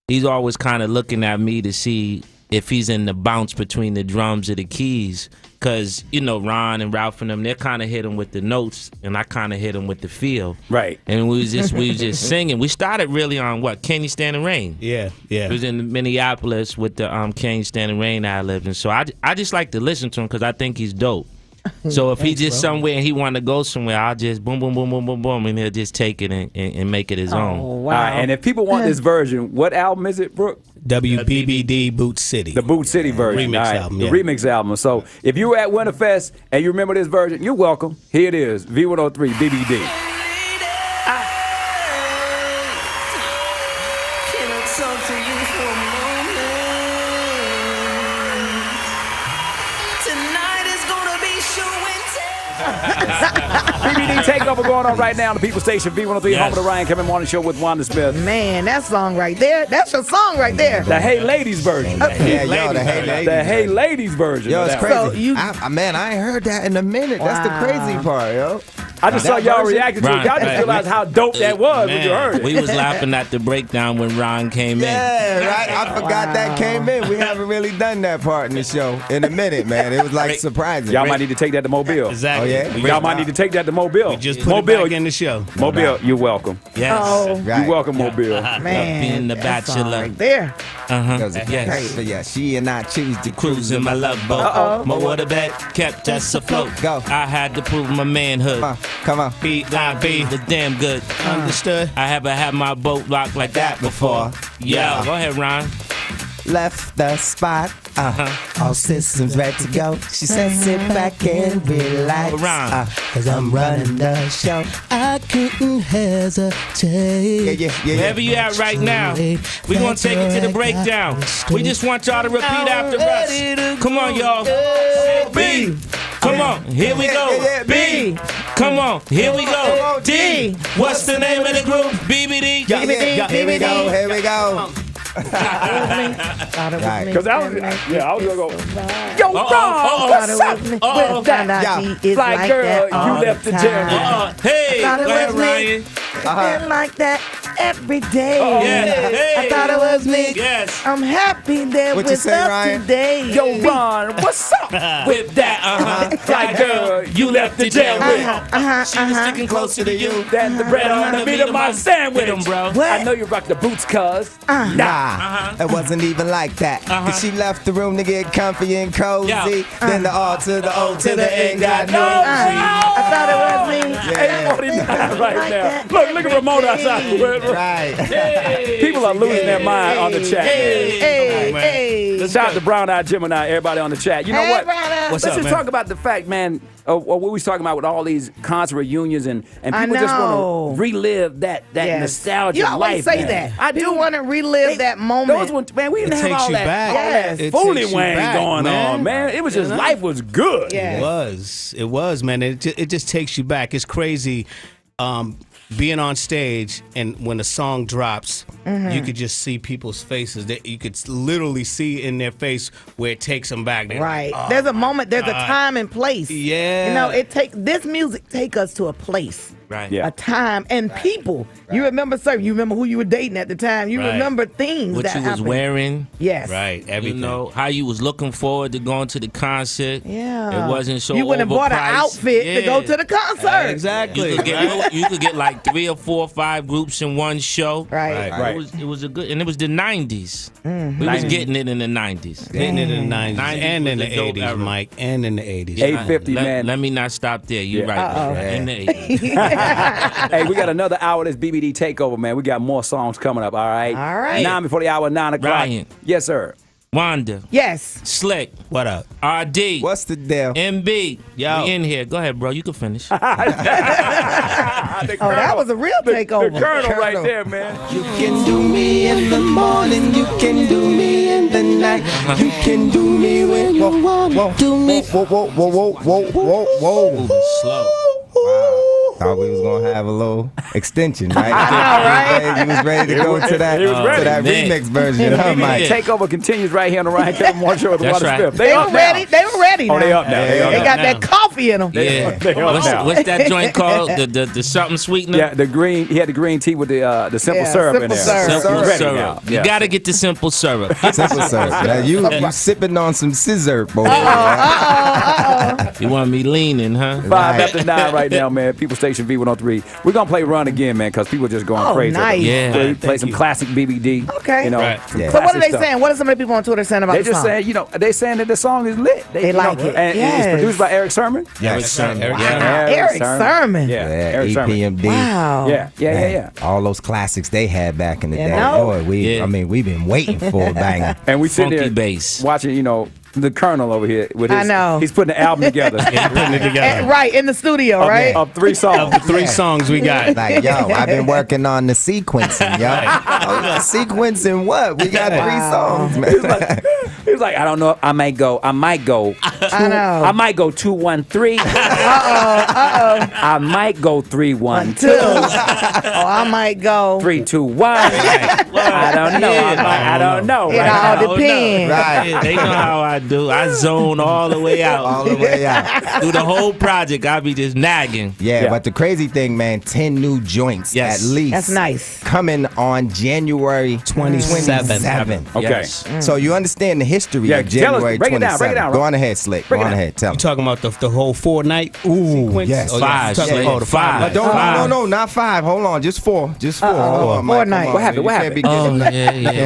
Speaker 5: he's always kind of looking at me to see if he's in the bounce between the drums or the keys. Because, Ron and Ralph and them, they kind of hit him with the notes, and I kind of hit him with the feel.
Speaker 1: Right.
Speaker 5: And we was just singing. We started really on what? Can You Stand the Rain?
Speaker 4: Yeah.
Speaker 5: It was in Minneapolis with the Can You Stand the Rain ad-libs. And so I just like to listen to him because I think he's dope. So if he's just somewhere and he want to go somewhere, I'll just boom, boom, boom, boom, boom, boom, and he'll just take it and make it his own.
Speaker 3: Oh,
Speaker 1: All
Speaker 3: wow.
Speaker 1: right, and if people want this version, what album is it, Brooke?
Speaker 4: WBBD Boot City.
Speaker 1: The Boot City version.
Speaker 4: Remix
Speaker 1: all right,
Speaker 4: album,
Speaker 1: The
Speaker 4: yeah.
Speaker 1: remix album. So if you were at Winterfest and you remember this version, you're welcome. Here it is, V-103 BBD.
Speaker 6: Can I talk to you?
Speaker 1: BBD takeover going on right now on the People Station V-103, home of the Ryan Kevin Morning Show with Wanda Smith.
Speaker 3: Man, that song right there. That's your song right there.
Speaker 1: The Hey Ladies version.
Speaker 2: Yeah, yo, the Hey Ladies.
Speaker 1: The Hey Ladies version.
Speaker 2: Yo, it's
Speaker 1: of
Speaker 2: crazy.
Speaker 1: that.
Speaker 3: So
Speaker 2: man, I ain't heard that in a minute. That's the crazy part, yo.
Speaker 1: I just saw y'all reacting to it. Y'all just realized how dope that was when you heard it.
Speaker 5: We was laughing at the breakdown when Ron came in.
Speaker 2: Yeah, right. I forgot that came in. We haven't really done that part in the show in a minute, man. It was like surprising.
Speaker 1: Y'all might need to take that to Mobile.
Speaker 4: Exactly.
Speaker 2: Oh, yeah?
Speaker 1: Y'all might need to take that to Mobile.
Speaker 4: We just put it back in the show.
Speaker 1: Mobile, you're welcome.
Speaker 5: Yes.
Speaker 3: Oh,
Speaker 2: Right.
Speaker 1: You're welcome, Mobile.
Speaker 3: man.
Speaker 5: Being the
Speaker 3: that song
Speaker 5: bachelor.
Speaker 3: right there.
Speaker 5: Yes.
Speaker 2: But yeah, she and I choose to
Speaker 5: Cruise in my love boat. My waterbed kept us afloat.
Speaker 2: Go.
Speaker 5: I had to prove my manhood.
Speaker 2: Come on.
Speaker 5: I be the damn good.
Speaker 4: Understood.
Speaker 5: I haven't had my boat rocked like that before. Yeah. Go ahead, Ron.
Speaker 2: Left the spot. All systems ready to go. She said, sit back and relax. Cause I'm running the show.
Speaker 6: I couldn't hesitate.
Speaker 2: Yeah.
Speaker 5: Wherever you at right now, we gonna take it to the breakdown. We just want y'all to repeat after us. Come on, y'all. B. Come on, here we go. B. Come on, here we go. D. What's the name of the group? BBD.
Speaker 2: Here we go.
Speaker 1: Because I was gonna go, yo, Ron,
Speaker 5: Uh-oh.
Speaker 1: what's up with that? Like, girl, you left the jail.
Speaker 5: Hey, go ahead, Ryan.
Speaker 3: Been like that every day.
Speaker 5: Yeah.
Speaker 3: I thought it was me.
Speaker 5: Yes.
Speaker 3: I'm happy that
Speaker 2: What
Speaker 3: we're
Speaker 2: you say,
Speaker 3: up
Speaker 2: Ryan?
Speaker 3: today.
Speaker 1: Yo, Ron, what's up with that? Like, girl, you left the jail with.
Speaker 5: She was sticking closer to you
Speaker 1: Than the bread on the meat of my sandwich.
Speaker 5: With 'em, bro.
Speaker 3: What?
Speaker 1: I know you rock the boots, cuz.
Speaker 2: Nah, it wasn't even like that. Cause she left the room to get comfy and cozy.
Speaker 5: Yeah.
Speaker 2: Then the R to the O to the N got no.
Speaker 3: I thought it was me.
Speaker 1: 8:49 right now. Look at Ramona outside.
Speaker 2: Right.
Speaker 1: People are losing their mind on the chat.
Speaker 3: Hey.
Speaker 1: Shout out to Brown Eyed Gemini, everybody on the chat. You know what?
Speaker 4: What's
Speaker 1: Let's
Speaker 4: up,
Speaker 1: just
Speaker 4: man?
Speaker 1: talk about the fact, man, of what we was talking about with all these concert reunions and people just want to relive that nostalgia
Speaker 3: You always
Speaker 1: life.
Speaker 3: say
Speaker 1: man.
Speaker 3: that.
Speaker 1: I
Speaker 3: do
Speaker 1: do
Speaker 3: want to relive that moment.
Speaker 1: Those ones, man, we didn't
Speaker 4: It
Speaker 1: have
Speaker 4: takes
Speaker 1: all
Speaker 4: you
Speaker 1: that,
Speaker 4: back.
Speaker 1: all that
Speaker 4: It
Speaker 1: fooly
Speaker 4: takes you
Speaker 1: wang
Speaker 4: back,
Speaker 1: going
Speaker 4: man.
Speaker 1: on, man. It was just, life was good.
Speaker 3: Yeah.
Speaker 4: It was, man. It just takes you back. It's crazy. Being on stage and when a song drops, you could just see people's faces. You could literally see in their face where it takes them back. They're
Speaker 3: Right.
Speaker 4: like,
Speaker 3: There's a moment, there's a time and place.
Speaker 4: Yeah.
Speaker 3: You know, this music take us to a place.
Speaker 5: Right.
Speaker 1: Yeah.
Speaker 3: A time and people. You remember you remember who you were dating at the time. You
Speaker 4: Right.
Speaker 3: remember things
Speaker 5: What
Speaker 3: that
Speaker 5: you was
Speaker 3: happened.
Speaker 5: wearing.
Speaker 3: Yes.
Speaker 4: Right. Everything.
Speaker 5: You know, how you was looking forward to going to the concert.
Speaker 3: Yeah.
Speaker 5: It wasn't so
Speaker 3: You wouldn't have bought an
Speaker 5: overpriced.
Speaker 3: outfit to go to the concert.
Speaker 4: Exactly.
Speaker 5: You could get like 3 or 4 or 5 groups in one show.
Speaker 3: Right.
Speaker 1: Right.
Speaker 5: It was a good, and it was the 90s. We was getting it in the 90s.
Speaker 4: Hitting it in the 90s
Speaker 5: 90s
Speaker 4: and in
Speaker 5: was
Speaker 4: the
Speaker 5: a dope
Speaker 4: 80s,
Speaker 5: era.
Speaker 4: Mike. And in the 80s.
Speaker 1: 850, man.
Speaker 5: Let me not stop there. You're
Speaker 1: Yeah.
Speaker 5: right. In the 80s.
Speaker 1: Hey, we got another hour of this BBD takeover, man. We got more songs coming up, all right?
Speaker 3: All right.
Speaker 1: 9 before the hour, 9 o'clock.
Speaker 5: Ryan.
Speaker 1: Yes, sir.
Speaker 5: Wanda,
Speaker 3: Yes.
Speaker 5: Slick,
Speaker 4: What up?
Speaker 5: RD,
Speaker 2: What's the deal?
Speaker 5: MB.
Speaker 4: Yo.
Speaker 5: We in here. Go ahead, bro. You can finish.
Speaker 3: Oh, that was a real takeover.
Speaker 1: The Colonel right there, man.
Speaker 6: You can do me in the morning, you can do me in the night. You can do me when you want to do me.
Speaker 2: Whoa.
Speaker 5: Slow.
Speaker 2: Thought we was gonna have a little extension, right?
Speaker 3: I know, right?
Speaker 2: You was ready to go to that,
Speaker 1: He was ready.
Speaker 2: to that
Speaker 5: Man.
Speaker 2: remix version, huh, Mike?
Speaker 1: Takeover continues right here on the Ryan Kevin Morning Show with
Speaker 5: That's
Speaker 1: Wanda
Speaker 5: right.
Speaker 1: Smith.
Speaker 3: They
Speaker 1: up
Speaker 3: were
Speaker 1: now.
Speaker 3: ready. They were ready now.
Speaker 1: Oh, they up now. They up
Speaker 3: They
Speaker 1: now.
Speaker 3: got that coffee in them.
Speaker 5: Yeah.
Speaker 1: They up now.
Speaker 5: What's that joint called? The something sweetener?
Speaker 1: Yeah, the green. He had the green tea with the simple
Speaker 3: Yeah,
Speaker 1: syrup in
Speaker 3: simple
Speaker 1: there.
Speaker 3: syrup.
Speaker 5: Simple
Speaker 1: He's ready
Speaker 5: syrup.
Speaker 1: now.
Speaker 5: You
Speaker 1: Yeah.
Speaker 5: gotta get the simple syrup.
Speaker 2: Simple syrup. Now you sipping on some scissor over there.
Speaker 5: You want me leaning, huh?
Speaker 1: 5
Speaker 2: Right.
Speaker 1: after 9 right now, man. People Station V-103. We're going to play Run again, man, because people are just going
Speaker 3: Oh,
Speaker 1: crazy.
Speaker 3: nice.
Speaker 5: Yeah.
Speaker 1: Play some classic BBD.
Speaker 3: Okay.
Speaker 1: You know,
Speaker 3: Right.
Speaker 1: some
Speaker 2: Yeah.
Speaker 3: So what are
Speaker 1: classic
Speaker 3: they
Speaker 1: stuff.
Speaker 3: saying? What are some of the people on Twitter saying about
Speaker 1: They
Speaker 3: the
Speaker 1: just
Speaker 3: song?
Speaker 1: saying, they saying that the song is lit.
Speaker 3: They
Speaker 1: you
Speaker 3: like
Speaker 1: know,
Speaker 3: it.
Speaker 1: And
Speaker 3: Yes.
Speaker 1: it's produced by Eric Sermon.
Speaker 2: Yes.
Speaker 4: Eric
Speaker 3: Wow. Eric Sermon.
Speaker 1: Yeah,
Speaker 2: Yeah,
Speaker 1: Eric Sermon.
Speaker 2: EPMD.
Speaker 3: Wow.
Speaker 1: Yeah.
Speaker 2: Man, all those classics they had back in the
Speaker 3: You
Speaker 2: day.
Speaker 3: know?
Speaker 2: Boy,
Speaker 5: Yeah.
Speaker 2: we've been waiting for a banger.
Speaker 1: And we sitting
Speaker 5: Funky
Speaker 1: there
Speaker 5: bass.
Speaker 1: watching, the Colonel over here with his.
Speaker 3: I know.
Speaker 1: He's putting the album together.
Speaker 4: Putting it together.
Speaker 3: Right, in the studio, right?
Speaker 1: Of 3 songs.
Speaker 4: The 3 songs we got.
Speaker 2: Like, yo, I've been working on the sequencing, yo. Sequencing what? We got 3 songs, man.
Speaker 1: He was like, I don't know. I might go.
Speaker 3: I know.
Speaker 1: I might go 213. I might go 312.
Speaker 3: I might go
Speaker 1: 321. I don't know. I don't know.
Speaker 3: It all depends.
Speaker 5: Right. They know how I do. I zone all the way out.
Speaker 2: All the way out.
Speaker 5: Through the whole project, I be just nagging.
Speaker 2: Yeah, but the crazy thing, man, 10 new joints at least.
Speaker 3: That's nice.
Speaker 2: Coming on January 27th.
Speaker 1: Okay.
Speaker 5: Yes.
Speaker 2: So you understand the history
Speaker 1: Yeah,
Speaker 2: of
Speaker 1: tell us,
Speaker 2: January 27th.
Speaker 1: break it down, break it down.
Speaker 2: Go on ahead, Slick. Go on ahead. Tell
Speaker 4: You
Speaker 2: me.
Speaker 4: talking about the whole 4-night sequence?
Speaker 2: yes.
Speaker 4: Oh,
Speaker 5: Five,
Speaker 4: you talking
Speaker 5: Slick.
Speaker 4: about the 5
Speaker 5: Five.
Speaker 4: nights.
Speaker 2: No, not 5. Hold on, just 4. Just 4. Hold on, Mike.
Speaker 3: 4 nights.
Speaker 1: What happened? What happened?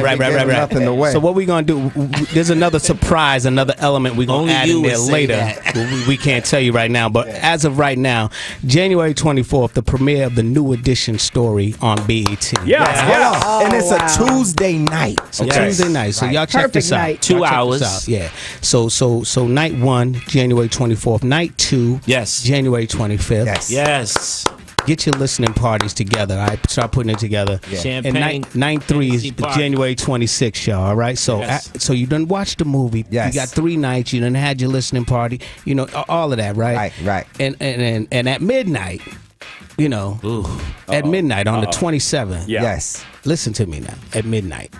Speaker 4: Right.
Speaker 2: Nothing away.
Speaker 4: So what we gonna do? There's another surprise, another element we gonna
Speaker 5: Only
Speaker 4: add
Speaker 5: you
Speaker 4: in there
Speaker 5: would say
Speaker 4: later.
Speaker 5: that.
Speaker 4: We can't tell you right now, but as of right now, January 24th, the premiere of the new edition story on BET.
Speaker 1: Yeah.
Speaker 2: And it's a Tuesday night.
Speaker 4: So
Speaker 5: Okay.
Speaker 4: Tuesday night. So y'all check
Speaker 3: Perfect
Speaker 4: this out.
Speaker 3: night.
Speaker 5: 2
Speaker 4: Y'all check
Speaker 5: hours.
Speaker 4: this out. Yeah. So night 1, January 24th. Night 2,
Speaker 5: Yes.
Speaker 4: January 25th.
Speaker 2: Yes.
Speaker 5: Yes.
Speaker 4: Get your listening parties together. All right, start putting it together.
Speaker 5: Champagne,
Speaker 4: And night 3 is
Speaker 5: Hennessy party.
Speaker 4: January 26th, y'all. All right, so
Speaker 5: Yes.
Speaker 4: so you done watched the movie.
Speaker 2: Yes.
Speaker 4: You got 3 nights. You done had your listening party. You know all of that, right?
Speaker 2: Right.
Speaker 4: And at midnight, you know, at midnight on the 27th.
Speaker 1: Yeah.
Speaker 2: Yes.
Speaker 4: Listen to me now. At midnight,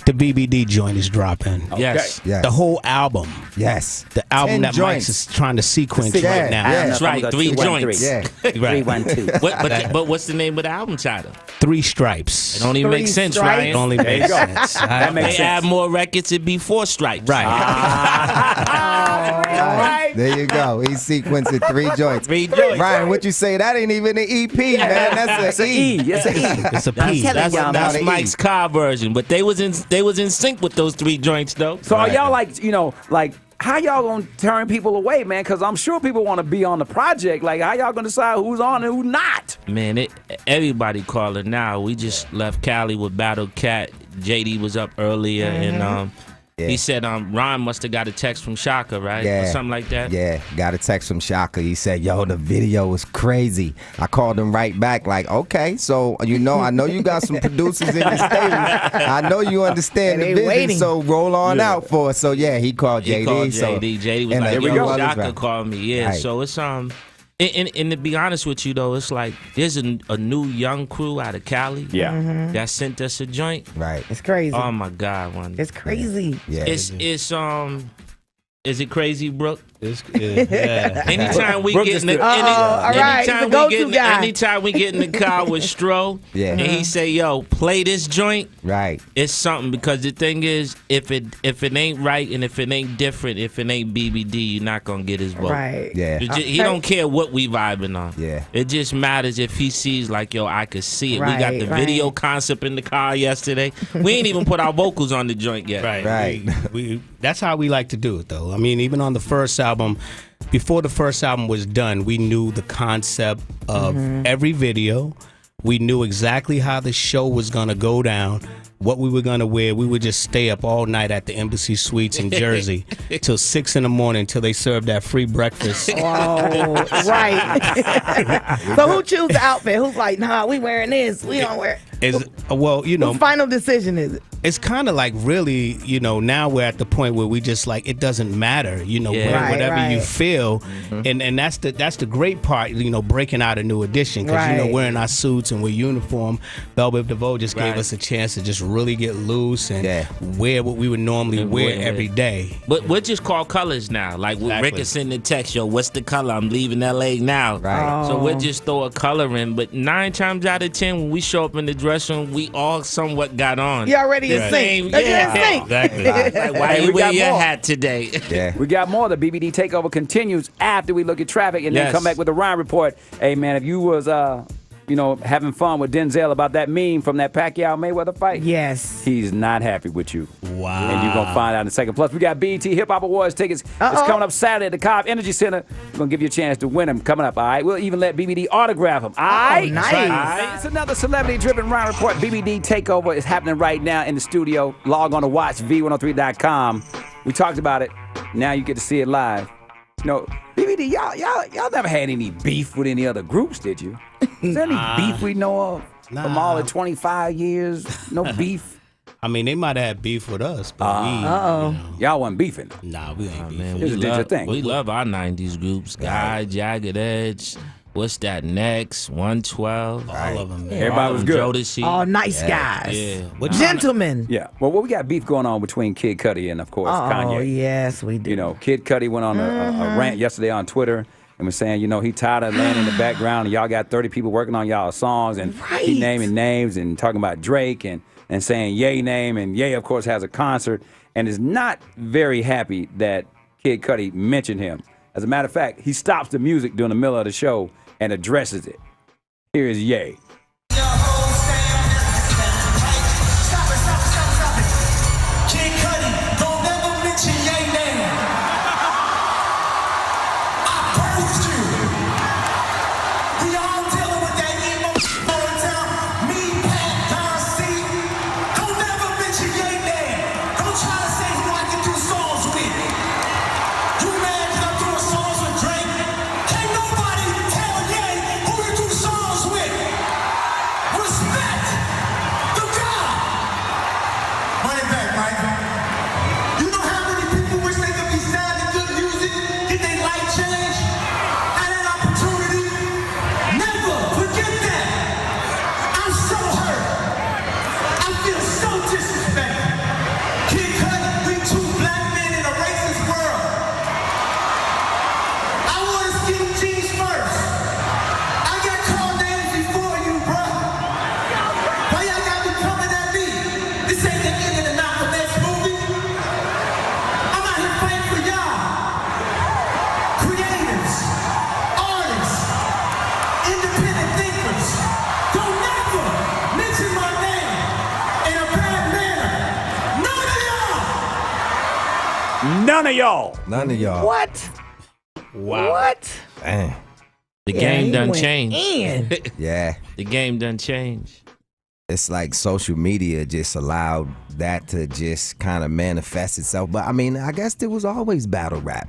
Speaker 4: the BBD joint is dropping.
Speaker 5: Yes.
Speaker 2: Yes.
Speaker 4: The whole album.
Speaker 2: Yes.
Speaker 4: The album
Speaker 2: 10
Speaker 4: that
Speaker 2: joints.
Speaker 4: Mike's is trying to sequence
Speaker 2: Yeah,
Speaker 4: right now.
Speaker 2: yeah.
Speaker 5: That's right. 3 joints.
Speaker 2: Yeah.
Speaker 4: Right.
Speaker 1: 312.
Speaker 5: But what's the name of the album title?
Speaker 4: 3 Stripes.
Speaker 5: It don't even make sense,
Speaker 3: stripes.
Speaker 5: Ryan.
Speaker 4: It only
Speaker 1: There you
Speaker 4: makes
Speaker 1: go.
Speaker 4: sense.
Speaker 1: That makes
Speaker 5: They
Speaker 1: sense.
Speaker 5: add more records, it'd be 4 stripes.
Speaker 4: Right.
Speaker 2: There you go. He sequencing 3 joints.
Speaker 5: 3 joints.
Speaker 2: Ryan, what you say? That ain't even an EP, man. That's an E.
Speaker 1: It's an E.
Speaker 4: It's a P.
Speaker 5: That's
Speaker 2: y'all
Speaker 5: that's
Speaker 2: about to
Speaker 5: Mike's
Speaker 2: eat.
Speaker 5: car version, but they was in sync with those 3 joints though.
Speaker 1: So are y'all like, how y'all gonna turn people away, man? Because I'm sure people want to be on the project. Like, how y'all gonna decide who's on and who's not?
Speaker 5: Man, everybody calling now. We just left Cali with Battle Cat. JD was up earlier, and he said Ron must have got a text from Shaka, right?
Speaker 2: Yeah.
Speaker 5: Or something like that.
Speaker 2: Yeah, got a text from Shaka. He said, yo, the video was crazy. I called him right back like, okay, so, I know you got some producers in your stable. I know you understand the
Speaker 3: They
Speaker 2: vision,
Speaker 3: waiting.
Speaker 2: so roll on out for us. So, yeah, he called JD.
Speaker 5: He called
Speaker 2: so,
Speaker 5: JD. JD was
Speaker 2: and
Speaker 5: like,
Speaker 2: here we
Speaker 5: yo,
Speaker 2: go.
Speaker 5: Shaka
Speaker 2: Right.
Speaker 5: called me. Yeah,
Speaker 2: Right.
Speaker 5: so it's and to be honest with you though, it's like there's a new young crew out of Cali.
Speaker 1: Yeah.
Speaker 5: That sent us a joint.
Speaker 2: Right.
Speaker 3: It's crazy.
Speaker 5: Oh my God, Wanda.
Speaker 3: It's crazy.
Speaker 2: Yeah.
Speaker 5: It's is it crazy, Brooke?
Speaker 4: Yeah.
Speaker 5: Anytime we
Speaker 1: Brooke
Speaker 5: get
Speaker 1: just
Speaker 5: in the,
Speaker 1: did-
Speaker 3: all right, he's the go-to guy.
Speaker 5: anytime we get in the car with Stro,
Speaker 2: Yeah.
Speaker 5: and he say, "Yo, play this joint,"
Speaker 2: Right.
Speaker 5: it's something because the thing is, if it ain't right and if it ain't different, if it ain't BBD, you're not gonna get his vote.
Speaker 3: Right.
Speaker 2: Yeah.
Speaker 5: He don't care what we vibing on.
Speaker 2: Yeah.
Speaker 5: It just matters if he sees like, yo, I could see it. We got
Speaker 3: Right,
Speaker 5: the
Speaker 3: right.
Speaker 5: video concept in the car yesterday. We ain't even put our vocals on the joint yet.
Speaker 2: Right.
Speaker 4: We that's how we like to do it, though. I mean, even on the first album, before the first album was done, we knew the concept of every video. We knew exactly how the show was gonna go down, what we were gonna wear. We would just stay up all night at the Embassy Suites in Jersey till 6 a.m. till they served that free breakfast.
Speaker 3: Oh, right. So who choose the outfit? Who's like, nah, we wearing this. We don't wear it. Whose final decision is it?
Speaker 4: It's kind of like really, now we're at the point where we just like, it doesn't matter,
Speaker 5: Yeah.
Speaker 4: wear
Speaker 3: Right,
Speaker 4: whatever you
Speaker 3: right.
Speaker 4: feel. And that's the great part, breaking out a new edition. Because,
Speaker 3: Right.
Speaker 4: wearing our suits and we're uniform, Biv DeVoe just gave
Speaker 5: Right.
Speaker 4: us a chance to just really get loose and
Speaker 2: Yeah.
Speaker 4: wear what we would normally wear
Speaker 5: Yeah.
Speaker 4: every day.
Speaker 5: But we're just called colors now. Like
Speaker 4: Exactly.
Speaker 5: Rick is sending the text, yo, what's the color? I'm leaving LA now.
Speaker 2: Right.
Speaker 5: So we'll just throw a color in. But 9 times out of 10, when we show up in the dressing room, we all somewhat got on.
Speaker 3: You already in
Speaker 5: The
Speaker 3: sync.
Speaker 5: same-
Speaker 3: You're in
Speaker 5: yeah.
Speaker 3: sync.
Speaker 4: Exactly.
Speaker 5: Like, why
Speaker 1: Hey,
Speaker 5: you
Speaker 1: we
Speaker 5: wear
Speaker 1: got
Speaker 5: your
Speaker 1: more.
Speaker 5: hat today?
Speaker 2: Yeah.
Speaker 1: We got more. The BBD takeover continues after we look at traffic and then
Speaker 5: Yes.
Speaker 1: come back with the Ryan report. Hey, man, if you was, having fun with Denzel about that meme from that Pacquiao Mayweather fight,
Speaker 3: Yes.
Speaker 1: he's not happy with you.
Speaker 4: Wow.
Speaker 1: And you're going to find out in a second. Plus, we got BET Hip Hop Awards tickets. It's coming up Saturday at the Cobb Energy Center. We're going to give you a chance to win them coming up, all right? We'll even let BBD autograph them, all right?
Speaker 3: nice.
Speaker 1: All right. It's another celebrity-driven Ryan report. BBD Takeover is happening right now in the studio. Log on to watch V103.com. We talked about it. Now you get to see it live. BBD, y'all never had any beef with any other groups, did you? Is there any beef we know of from all the 25 years? No beef?
Speaker 4: I mean, they might have had beef with us, but
Speaker 1: Y'all wasn't beefing.
Speaker 4: Nah, we ain't beefing.
Speaker 5: Man,
Speaker 1: Just did your thing.
Speaker 5: we love our 90s groups. Guy, Jagged Edge, what's that next? 112.
Speaker 4: All of them, man.
Speaker 1: Everybody was good.
Speaker 5: Jodeci.
Speaker 3: All nice guys.
Speaker 5: Yeah.
Speaker 3: Gentlemen.
Speaker 1: Yeah. Well, we got beef going on between Kid Cudi and, of course, Kanye.
Speaker 3: Oh, yes, we do.
Speaker 1: You know, Kid Cudi went on a rant yesterday on Twitter and was saying, you know, he tired of laying in the background and y'all got 30 people working on y'all songs and he naming names and talking about Drake and saying Ye name, and Ye, of course, has a concert and is not very happy that Kid Cudi mentioned him. As a matter of fact, he stops the music during the middle of the show and addresses it. Here is Ye. None of y'all.
Speaker 2: None of y'all.
Speaker 3: What?
Speaker 4: Wow.
Speaker 3: What?
Speaker 2: Dang.
Speaker 5: The game done
Speaker 3: went
Speaker 5: changed.
Speaker 3: in.
Speaker 2: Yeah.
Speaker 5: The game done changed.
Speaker 2: It's like social media just allowed that to just kind of manifest itself. But I mean, I guess there was always battle rap.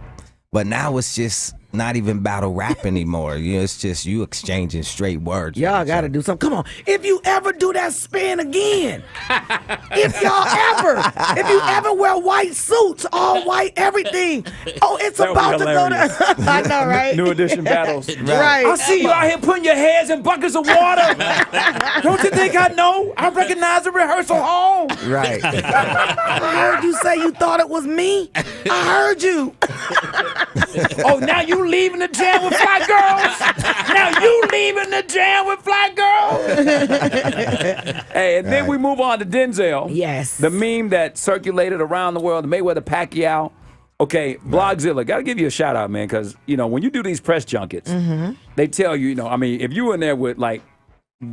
Speaker 2: But now it's just not even battle rap anymore. You know, it's just you exchanging straight words.
Speaker 3: Y'all got to do something. Come on. If you ever do that spin again, if you ever wear white suits, all white, everything. Oh, it's
Speaker 1: That would
Speaker 3: about
Speaker 1: be
Speaker 3: to go to. I know, right?
Speaker 1: New edition battles.
Speaker 3: Right.
Speaker 1: I see you out here putting your heads in buckets of water. Don't you think I know? I recognize the rehearsal hall.
Speaker 2: Right.
Speaker 3: I heard you say you thought it was me. I heard you.
Speaker 1: Oh, now you leaving the jam with fly girls? Now you leaving the jam with fly girls? Hey, and then we move on to Denzel.
Speaker 3: Yes.
Speaker 1: The meme that circulated around the world, the Mayweather Pacquiao. Okay, Blogzilla, got to give you a shout out, man, because, you know, when you do these press junkets, they tell you, you know, I mean, if you in there with, like,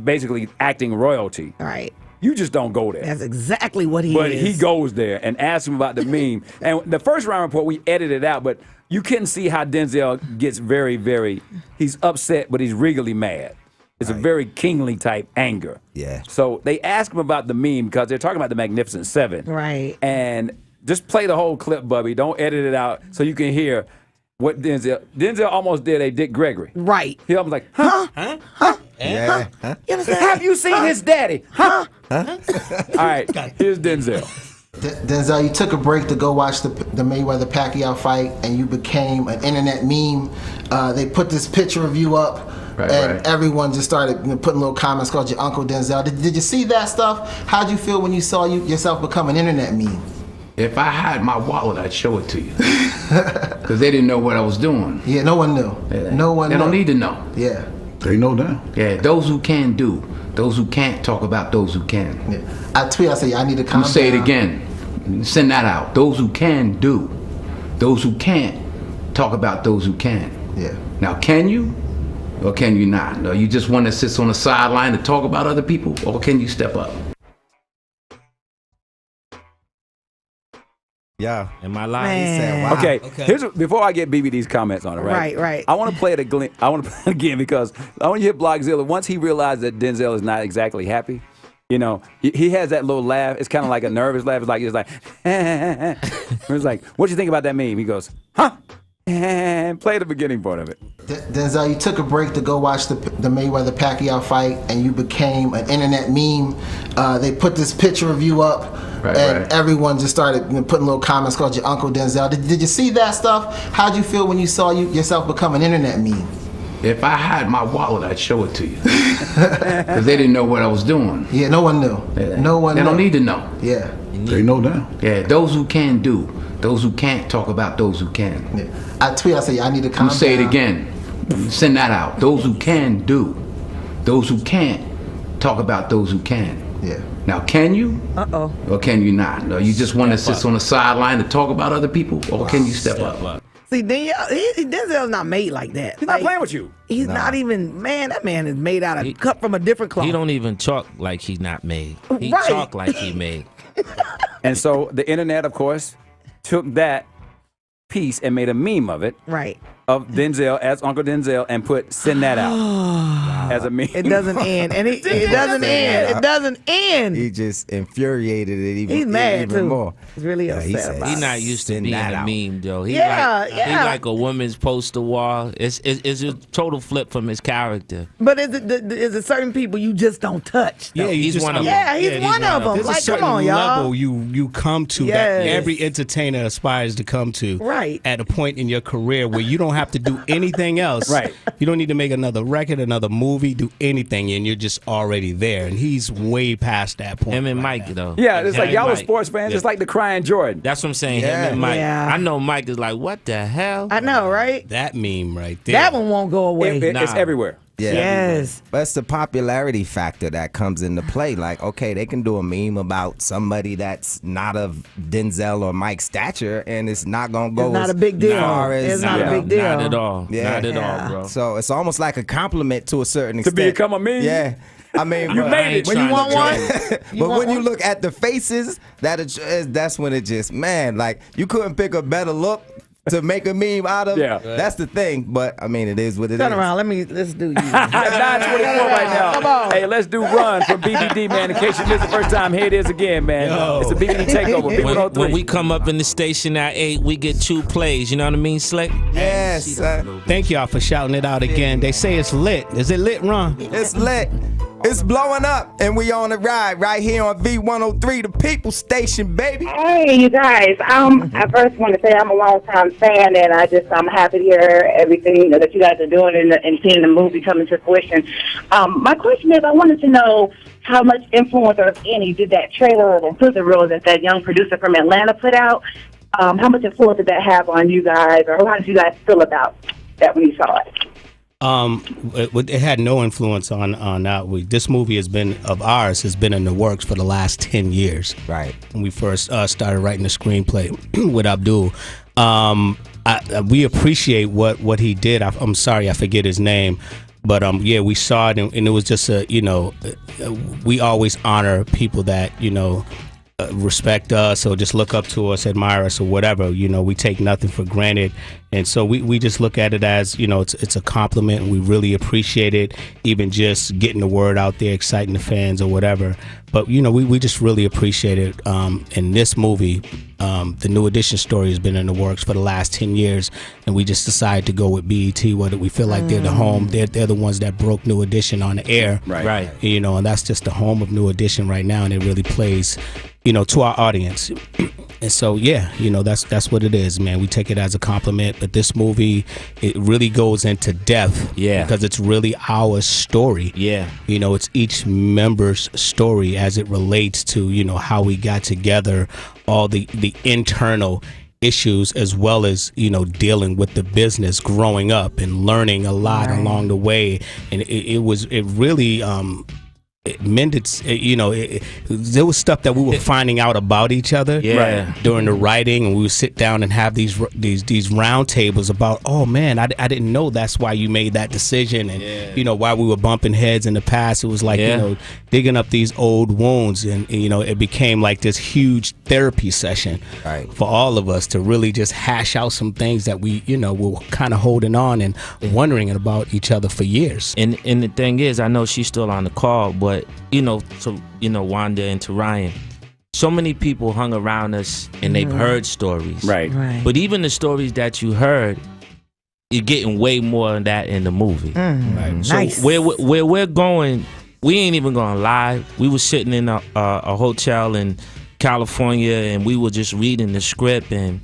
Speaker 1: basically acting royalty,
Speaker 3: Right.
Speaker 1: you just don't go there.
Speaker 3: That's exactly what he
Speaker 1: But
Speaker 3: is.
Speaker 1: he goes there and asks him about the meme. And the first round report, we edited out, but you can see how Denzel gets very, very, he's upset, but he's regally mad. It's a very kingly type anger.
Speaker 2: Yeah.
Speaker 1: So they ask him about the meme because they're talking about the Magnificent Seven.
Speaker 3: Right.
Speaker 1: And just play the whole clip, Bubby. Don't edit it out so you can hear what Denzel almost did a Dick Gregory.
Speaker 3: Right.
Speaker 1: He almost like, huh?
Speaker 2: Yeah. Huh?
Speaker 3: You understand?
Speaker 1: Have you seen his daddy? Huh? All right, here's Denzel.
Speaker 7: Denzel, you took a break to go watch the Mayweather Pacquiao fight, and you became an internet meme. They put this picture of you up, and everyone just started putting little comments called your Uncle Denzel. Did you see that stuff? How'd you feel when you saw yourself become an internet meme?
Speaker 8: If I had my wallet, I'd show it to you. Because they didn't know what I was doing.
Speaker 7: Yeah, no one knew. No one
Speaker 8: They
Speaker 7: knew.
Speaker 8: don't need to know.
Speaker 7: Yeah.
Speaker 9: They know now.
Speaker 8: Yeah, those who can do. Those who can't talk about those who can.
Speaker 7: Yeah. I tweet, I say, I need to
Speaker 8: I'm
Speaker 7: calm
Speaker 8: gonna say
Speaker 7: down.
Speaker 8: it again. Send that out. Those who can do. Those who can't talk about those who can.
Speaker 7: Yeah.
Speaker 8: Now, can you or can you not? Or you just one that sits on the sideline to talk about other people, or can you step up?
Speaker 2: Yeah.
Speaker 5: In my life.
Speaker 3: Man.
Speaker 2: Wow.
Speaker 1: Okay, before I get BBD's comments on it, right?
Speaker 3: Right.
Speaker 1: I want to play it again. I want to play it again because I want you to hit Blogzilla. Once he realized that Denzel is not exactly happy, you know, he has that little laugh. It's kind of like a nervous laugh. It's like, it's like, what you think about that meme? He goes, huh? And play the beginning part of it.
Speaker 7: Denzel, you took a break to go watch the Mayweather-Pacquiao fight, and you became an internet meme. They put this picture of you up, and everyone just started putting little comments called your Uncle Denzel. Did you see that stuff? How'd you feel when you saw yourself become an internet meme?
Speaker 8: If I had my wallet, I'd show it to you. Because they didn't know what I was doing.
Speaker 7: Yeah, no one knew. No one
Speaker 8: They
Speaker 7: knew.
Speaker 8: don't need to know.
Speaker 7: Yeah.
Speaker 9: They know now.
Speaker 8: Yeah, those who can do. Those who can't talk about those who can.
Speaker 7: Yeah. I tweet, I say, I need to calm
Speaker 8: I'm say it
Speaker 7: down.
Speaker 8: again. Send that out. Those who can do. Those who can't talk about those who can.
Speaker 7: Yeah.
Speaker 8: Now, can you?
Speaker 3: Uh-oh.
Speaker 8: Or can you not? No, you just want to sit on the sideline to talk about other people? Or can you step up?
Speaker 3: See, Denzel's not made like that.
Speaker 1: He's not playing with you.
Speaker 3: He's not even, man, that man is made out of, cut from a different cloth.
Speaker 5: He don't even talk like he's not made. He
Speaker 3: Right.
Speaker 5: talk like he made.
Speaker 1: And so the internet, of course, took that piece and made a meme of it.
Speaker 3: Right.
Speaker 1: Of Denzel as Uncle Denzel and send that out as a meme.
Speaker 3: It doesn't end. And it doesn't end. It doesn't end.
Speaker 2: He just infuriated it even,
Speaker 3: He's mad
Speaker 2: even
Speaker 3: too.
Speaker 2: more.
Speaker 3: He's really
Speaker 2: Yeah, he
Speaker 3: upset
Speaker 2: said,
Speaker 3: about
Speaker 5: He's
Speaker 3: it.
Speaker 5: not used to
Speaker 2: Send
Speaker 5: being
Speaker 2: that
Speaker 5: a
Speaker 2: out.
Speaker 5: meme, though. He
Speaker 3: Yeah.
Speaker 5: like a woman's poster wall. It's a total flip from his character.
Speaker 3: But is it certain people you just don't touch?
Speaker 4: Yeah, you
Speaker 5: He's
Speaker 4: just,
Speaker 5: one of them.
Speaker 3: Yeah, he's one of them.
Speaker 4: There's
Speaker 3: Like,
Speaker 4: a certain
Speaker 3: come on, y'all.
Speaker 4: level you come to
Speaker 3: Yes.
Speaker 4: that every entertainer aspires to come to.
Speaker 3: Right.
Speaker 4: At a point in your career where you don't have to do anything else.
Speaker 1: Right.
Speaker 4: You don't need to make another record, another movie, do anything, and you're just already there. And he's way past that point.
Speaker 5: Him and
Speaker 4: right
Speaker 5: Mike,
Speaker 4: now.
Speaker 5: though.
Speaker 1: Yeah, it's like
Speaker 5: Him
Speaker 1: y'all
Speaker 5: and
Speaker 1: are
Speaker 5: Mike.
Speaker 1: sports fans.
Speaker 5: Yeah.
Speaker 1: It's like the crying Jordan.
Speaker 5: That's what I'm saying.
Speaker 2: Yeah.
Speaker 5: Him and Mike.
Speaker 3: Yeah.
Speaker 5: I know Mike is like, what the hell?
Speaker 3: I know, right?
Speaker 4: That meme right there.
Speaker 3: That one won't go away.
Speaker 1: It's
Speaker 5: Nah.
Speaker 1: everywhere.
Speaker 2: Yeah.
Speaker 3: Yes.
Speaker 2: But it's the popularity factor that comes into play. Like, okay, they can do a meme about somebody that's not of Denzel or Mike's stature, and it's not gonna go.
Speaker 3: It's not
Speaker 2: as
Speaker 3: a big deal.
Speaker 2: far as,
Speaker 3: It's not
Speaker 2: you
Speaker 3: a
Speaker 2: know.
Speaker 3: big deal.
Speaker 5: Not at all.
Speaker 2: Yeah.
Speaker 5: Not at
Speaker 3: Yeah.
Speaker 5: all, bro.
Speaker 2: So it's almost like a compliment to a certain
Speaker 1: To
Speaker 2: extent.
Speaker 1: become a meme?
Speaker 2: Yeah. I mean,
Speaker 1: You
Speaker 2: but-
Speaker 1: made it.
Speaker 2: when you want one,
Speaker 3: You
Speaker 2: but
Speaker 3: want
Speaker 2: when you
Speaker 3: one?
Speaker 2: look at the faces, that's when it just, man, like you couldn't pick a better look to make a meme out of.
Speaker 1: Yeah.
Speaker 2: That's the thing. But I mean, it is what it is.
Speaker 3: Turn around. Let's do you.
Speaker 1: 9:24 right now.
Speaker 3: Come on.
Speaker 1: Hey, let's do Run from BBD, man. In case you missed the first time, here it is again, man.
Speaker 4: Yo.
Speaker 1: It's a BBD takeover. V-103.
Speaker 5: When we come up in the station at 8, we get 2 plays. You know what I mean, Slick?
Speaker 2: Yes.
Speaker 4: Thank y'all for shouting it out again. They say it's lit. Is it lit, Ron?
Speaker 2: It's lit. It's blowing up, and we on the ride right here on V-103, the People Station, baby.
Speaker 10: Hey, you guys. I first want to say I'm a long-time fan, and I'm happy to hear everything that you guys are doing and seeing the movie coming to fruition. My question is, I wanted to know how much influence, or if any, did that trailer and Prison Rule that young producer from Atlanta put out? How much influence did that have on you guys, or how did you guys feel about that when you saw it?
Speaker 4: It had no influence on that. This movie has been in the works for the last 10 years.
Speaker 2: Right.
Speaker 4: When we first started writing the screenplay with Abdul, we appreciate what he did. I'm sorry, I forget his name. But yeah, we saw it, and it was just we always honor people that respect us or just look up to us, admire us, or whatever. We take nothing for granted, and so we just look at it as it's a compliment, and we really appreciate it. Even just getting the word out there, exciting the fans or whatever. But we just really appreciate it. In this movie, the New Edition story has been in the works for the last 10 years, and we just decided to go with BET. Whether we feel like they're the home, they're the ones that broke New Edition on the air,
Speaker 5: Right.
Speaker 4: And that's just the home of New Edition right now, and it really plays, to our audience. And so, yeah, that's what it is, man. We take it as a compliment. But this movie, it really goes into depth, because it's really our story.
Speaker 5: Yeah.
Speaker 4: It's each member's story as it relates to, how we got together, all the internal issues, as well as dealing with the business, growing up and learning a lot along the way. And it really it mended, there was stuff that we were finding out about each other during the writing, and we would sit down and have these round tables about, oh man, I didn't know that's why you made that decision, and why we were bumping heads in the past. It was like digging up these old wounds, and it became like this huge therapy session for all of us to really just hash out some things that we were kind of holding on and wondering about each other for years.
Speaker 5: And the thing is, I know she's still on the call, but Wanda and to Ryan, so many people hung around us and they've heard stories.
Speaker 1: Right.
Speaker 5: But even the stories that you heard, you're getting way more of that in the movie.
Speaker 3: Right.
Speaker 5: So
Speaker 3: Nice.
Speaker 5: where we're going, we ain't even going live. We were sitting in a hotel in California, and we were just reading the script, and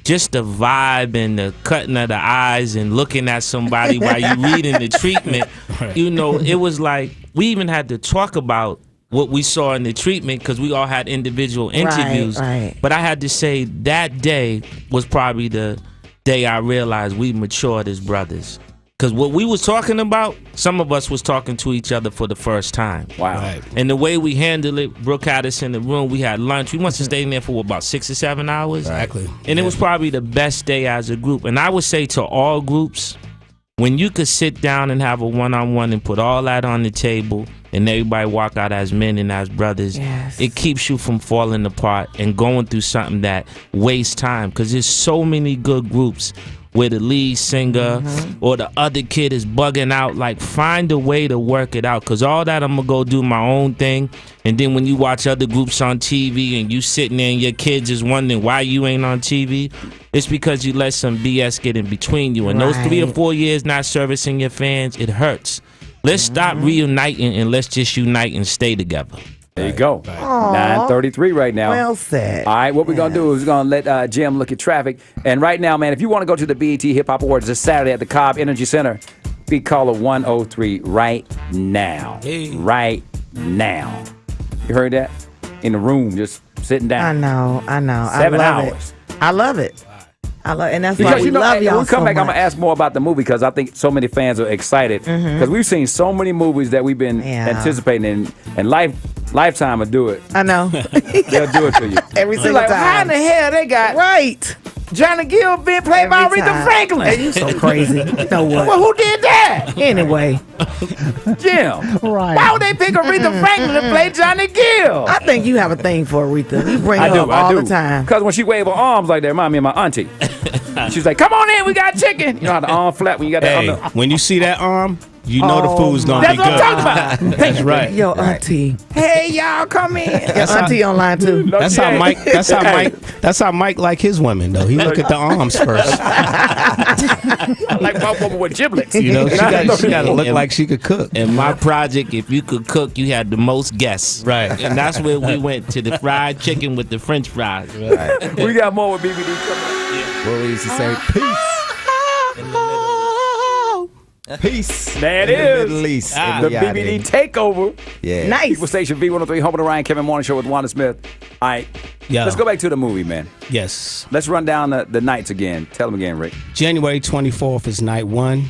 Speaker 5: just the vibe and the cutting of the eyes and looking at somebody while you reading the treatment. You know, it was like we even had to talk about what we saw in the treatment because we all had individual interviews.
Speaker 3: Right.
Speaker 5: But I had to say that day was probably the day I realized we matured as brothers. Because what we was talking about, some of us was talking to each other for the first time.
Speaker 1: Wow.
Speaker 4: Right.
Speaker 5: And the way we handled it, Brooke had us in the room. We had lunch. We must have stayed in there for about 6 or 7 hours.
Speaker 4: Exactly.
Speaker 5: And it was probably the best day as a group. And I would say to all groups, when you could sit down and have a one-on-one and put all that on the table and everybody walk out as men and as brothers, it keeps you from falling apart and going through something that wastes time. Because there's so many good groups where the lead singer or the other kid is bugging out. Like, find a way to work it out. Because all that, I'm going to go do my own thing. And then when you watch other groups on TV and you sitting there and your kids is wondering why you ain't on TV, it's because you let some BS get in between you. And those 3 or 4 years not servicing your fans, it hurts. Let's stop reuniting and let's just unite and stay together.
Speaker 1: There you go. 9:33 right now.
Speaker 3: Well said.
Speaker 1: All right, what we're going to do is we're going to let Jim look at traffic. And right now, man, if you want to go to the BET Hip Hop Awards this Saturday at the Cobb Energy Center, be caller 103 right now.
Speaker 4: Hey.
Speaker 1: Right now. You heard that? In the room, just sitting down.
Speaker 3: I know.
Speaker 1: 7
Speaker 3: I love
Speaker 1: hours.
Speaker 3: It. I love it. And that's why
Speaker 1: Because
Speaker 3: we
Speaker 1: you know,
Speaker 3: love y'all
Speaker 1: when we come
Speaker 3: so
Speaker 1: back, I'm
Speaker 3: much.
Speaker 1: gonna ask more about the movie because I think so many fans are excited because we've seen so many movies that we've been anticipating, and Lifetime will do it.
Speaker 3: I know.
Speaker 1: They'll do it to you.
Speaker 3: Every single
Speaker 1: like,
Speaker 3: time.
Speaker 1: How in the hell they got Johnny Gill being played by
Speaker 3: Every
Speaker 1: Aretha
Speaker 3: time.
Speaker 1: Franklin?
Speaker 3: Hey, you so crazy. You know what?
Speaker 1: Well, who did that?
Speaker 3: Anyway,
Speaker 1: Jim.
Speaker 3: Right.
Speaker 1: Why would they pick Aretha Franklin to play Johnny Gill?
Speaker 3: I think you have a thing for Aretha. You bring her up all the time.
Speaker 1: Because when she wave her arms like that, remind me of my auntie. She's like, "Come on in, we got chicken." You know how the arm flap when you got that on the.
Speaker 4: When you see that arm, you know the food's gonna
Speaker 1: That's
Speaker 4: be good.
Speaker 1: what I'm talking about.
Speaker 4: That's right.
Speaker 3: Yo, auntie. Hey, y'all, come in. Your auntie online too.
Speaker 4: That's how Mike. That's how Mike like his women though. He look at the arms first.
Speaker 1: Like my woman with giblets.
Speaker 4: You know, she got to look like she could cook.
Speaker 5: In my project, if you could cook, you had the most guests.
Speaker 4: Right.
Speaker 5: And that's where we went to the fried chicken with the French fries. Right.
Speaker 1: We got more with BBD coming up.
Speaker 2: What we used to say, peace. Peace.
Speaker 1: There it
Speaker 2: in
Speaker 1: is.
Speaker 2: The Middle East.
Speaker 1: The BBD takeover.
Speaker 2: Yeah.
Speaker 3: Nice.
Speaker 1: People Station V-103, home of the Ryan Kevin Morning Show with Wanda Smith. All right.
Speaker 4: Yeah.
Speaker 1: Let's go back to the movie, man.
Speaker 4: Yes.
Speaker 1: Let's run down the nights again. Tell them again, Rick.
Speaker 4: January 24th is night 1.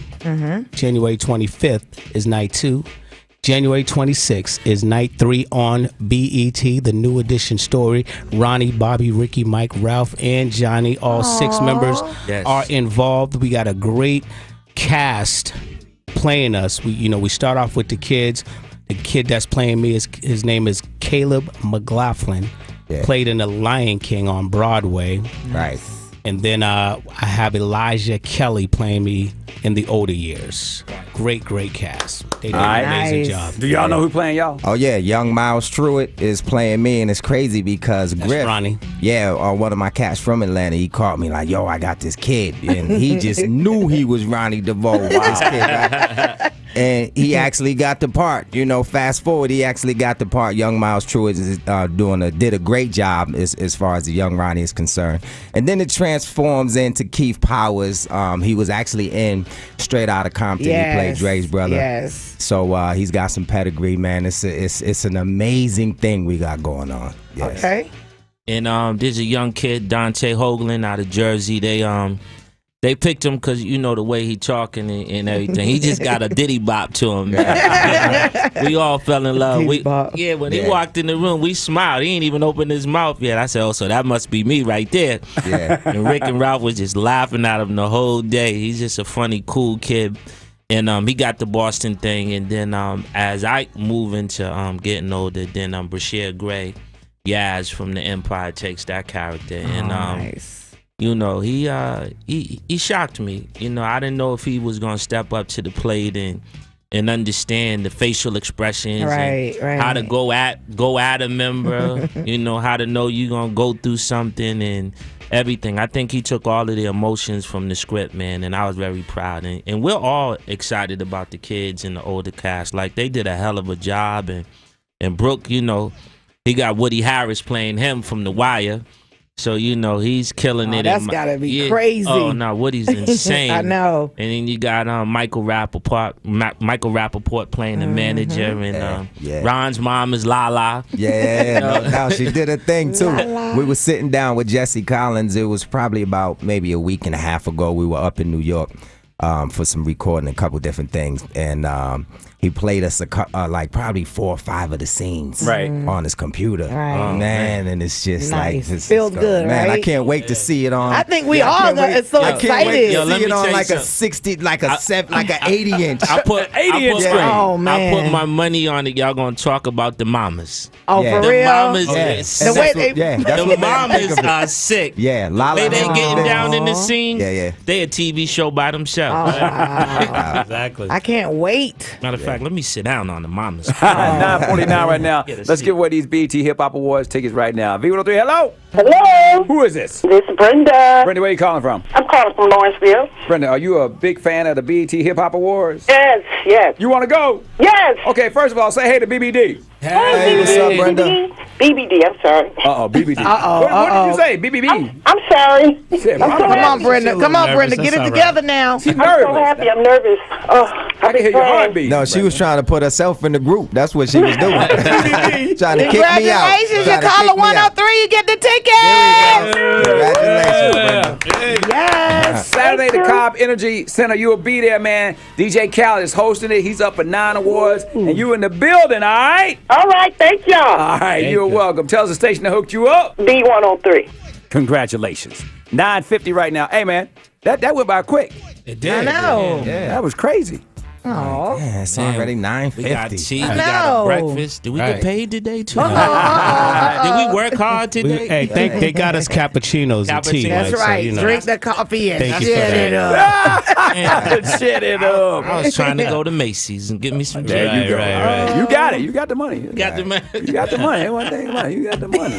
Speaker 4: January 25th is night 2. January 26th is night 3 on BET, the new edition story. Ronnie, Bobby, Ricky, Mike, Ralph, and Johnny, all 6 members are involved. We got a great cast playing us. We start off with the kids. The kid that's playing me, his name is Caleb McLaughlin. Played in The Lion King on Broadway.
Speaker 2: Right.
Speaker 4: And then I have Elijah Kelly playing me in the older years. Great cast. They did an amazing job.
Speaker 1: Do y'all know who playing y'all?
Speaker 2: Oh yeah, young Miles Truitt is playing me, and it's crazy because
Speaker 4: That's
Speaker 2: Griff,
Speaker 4: Ronnie.
Speaker 2: one of my cats from Atlanta, he called me like, "Yo, I got this kid," and he just knew he was Ronnie DeVoe. Wow. This kid, right? And he actually got the part. Fast forward, he actually got the part. Young Miles Truitt is did a great job as far as the young Ronnie is concerned. And then it transforms into Keith Powers. He was actually in Straight Outta Compton. He played Dre's brother.
Speaker 3: Yes.
Speaker 2: So he's got some pedigree, man. It's an amazing thing we got going on. Yes.
Speaker 3: Okay.
Speaker 5: And there's a young kid, Dante Hoagland, out of Jersey. They picked him because the way he talking and everything. He just got a ditty bop to him, man. We all fell in love. When he walked in the room, we smiled. He ain't even opened his mouth yet. I said, "Oh, so that must be me right there."
Speaker 2: Yeah.
Speaker 5: And Rick and Ralph was just laughing at him the whole day. He's just a funny, cool kid. And he got the Boston thing. And then as I move into getting older, then Brashear Gray, Yaz from the Empire, takes that character. And
Speaker 3: nice.
Speaker 5: He shocked me. I didn't know if he was gonna step up to the plate and and understand the facial expressions,
Speaker 3: Right,
Speaker 5: and how to go at a member, how to know you're gonna go through something and everything. I think he took all of the emotions from the script, man, and I was very proud. And we're all excited about the kids and the older cast. Like, they did a hell of a job. And Brooke, he got Woody Harris playing him from The Wire. So, he's killing it.
Speaker 3: That's gotta be crazy.
Speaker 5: Oh, no, Woody's insane.
Speaker 3: I know.
Speaker 5: And then you got Michael Rappaport playing the manager, and Ron's mom is Lala.
Speaker 2: Yeah, no, she did a thing too. We were sitting down with Jesse Collins. It was probably about maybe a week and a half ago. We were up in New York for some recording, a couple different things, and he played us like probably 4 or 5 of the scenes on his computer.
Speaker 3: Right.
Speaker 2: Man, and it's just
Speaker 3: Nice.
Speaker 2: like
Speaker 3: Feels good,
Speaker 2: man.
Speaker 3: right?
Speaker 2: I can't wait to see it on.
Speaker 3: I think we all got so
Speaker 2: I can't wait
Speaker 3: excited.
Speaker 2: to see it on
Speaker 5: tell you
Speaker 2: like a
Speaker 5: something.
Speaker 2: 60, like a 80 inch.
Speaker 5: I put
Speaker 1: 80-inch
Speaker 5: my-
Speaker 1: screen.
Speaker 3: Oh,
Speaker 5: I
Speaker 3: man.
Speaker 5: put my money on it. Y'all gonna talk about the mamas.
Speaker 3: Oh,
Speaker 2: Yeah.
Speaker 3: for
Speaker 5: The
Speaker 3: real?
Speaker 5: mamas,
Speaker 2: Yeah.
Speaker 5: is
Speaker 3: The way they-
Speaker 2: That's
Speaker 5: the
Speaker 2: what made me
Speaker 5: mamas
Speaker 2: think of it.
Speaker 5: are sick.
Speaker 2: Yeah, Lala.
Speaker 5: They getting down in the scene.
Speaker 2: Yeah.
Speaker 5: They a TV show by themselves.
Speaker 4: Exactly.
Speaker 3: I can't wait.
Speaker 5: Matter of fact, let me sit down on the mamas.
Speaker 1: 9:49 right now.
Speaker 5: Get a
Speaker 1: Let's
Speaker 5: seat.
Speaker 1: give away these BET Hip Hop Awards tickets right now. V-103, hello.
Speaker 10: Hello,
Speaker 1: Who is this?
Speaker 10: this is Brenda.
Speaker 1: Brenda, where you calling from?
Speaker 10: I'm calling from Lawrenceville.
Speaker 1: Brenda, are you a big fan of the BET Hip Hop Awards?
Speaker 10: Yes.
Speaker 1: You want to go?
Speaker 10: Yes.
Speaker 1: Okay, first of all, say hey to BBD.
Speaker 2: Hey, what's up, Brenda?
Speaker 10: BBD, I'm sorry.
Speaker 1: Uh-oh, BBD.
Speaker 3: Uh-oh,
Speaker 1: What did you say, BBB?
Speaker 10: I'm sorry.
Speaker 1: Said,
Speaker 10: I'm so
Speaker 3: Come on,
Speaker 10: happy.
Speaker 3: Brenda. Come on,
Speaker 4: nervous.
Speaker 3: Brenda. Get
Speaker 4: That's
Speaker 3: it
Speaker 4: all
Speaker 3: together now.
Speaker 1: She's
Speaker 10: I'm so
Speaker 1: nervous.
Speaker 10: happy. I'm nervous. Oh,
Speaker 1: I can hear your heartbeat.
Speaker 2: No, she was trying to put herself in the group. That's what she was doing. Trying to kick me out.
Speaker 3: Congratulations. You're
Speaker 2: Trying to
Speaker 3: calling
Speaker 2: kick me out.
Speaker 3: 103. You get the ticket.
Speaker 2: Congratulations, Brenda.
Speaker 3: Yes.
Speaker 1: Saturday, the Cobb Energy Center. You'll be there, man. DJ Khaled is hosting it. He's up for 9 awards, and you in the building, all right?
Speaker 10: all right. Thank y'all.
Speaker 1: All right, you're welcome. Tell us the station that hooked you up.
Speaker 10: B103.
Speaker 1: Congratulations. 9:50 right now. Hey, man, that went by quick.
Speaker 4: It did.
Speaker 3: I know.
Speaker 1: That was crazy.
Speaker 3: Oh.
Speaker 2: Yeah, it's already
Speaker 5: We got tea.
Speaker 2: 9:50.
Speaker 5: We
Speaker 3: I
Speaker 5: got
Speaker 3: know.
Speaker 5: a breakfast. Did we
Speaker 4: Right.
Speaker 5: get paid today too? Did we work hard today?
Speaker 4: Hey, they got us cappuccinos and tea.
Speaker 3: That's
Speaker 4: Mike, so,
Speaker 3: right.
Speaker 4: you know.
Speaker 3: Drink the coffee and
Speaker 4: Thank you
Speaker 3: shit
Speaker 4: for
Speaker 3: it
Speaker 4: that.
Speaker 3: up.
Speaker 5: Man,
Speaker 1: Shit it up.
Speaker 5: I was trying to go to Macy's and get me some
Speaker 1: There you go.
Speaker 4: right.
Speaker 1: You got it. You got the money.
Speaker 5: Got the man.
Speaker 1: You got the money. Ain't one thing about it. You got the money.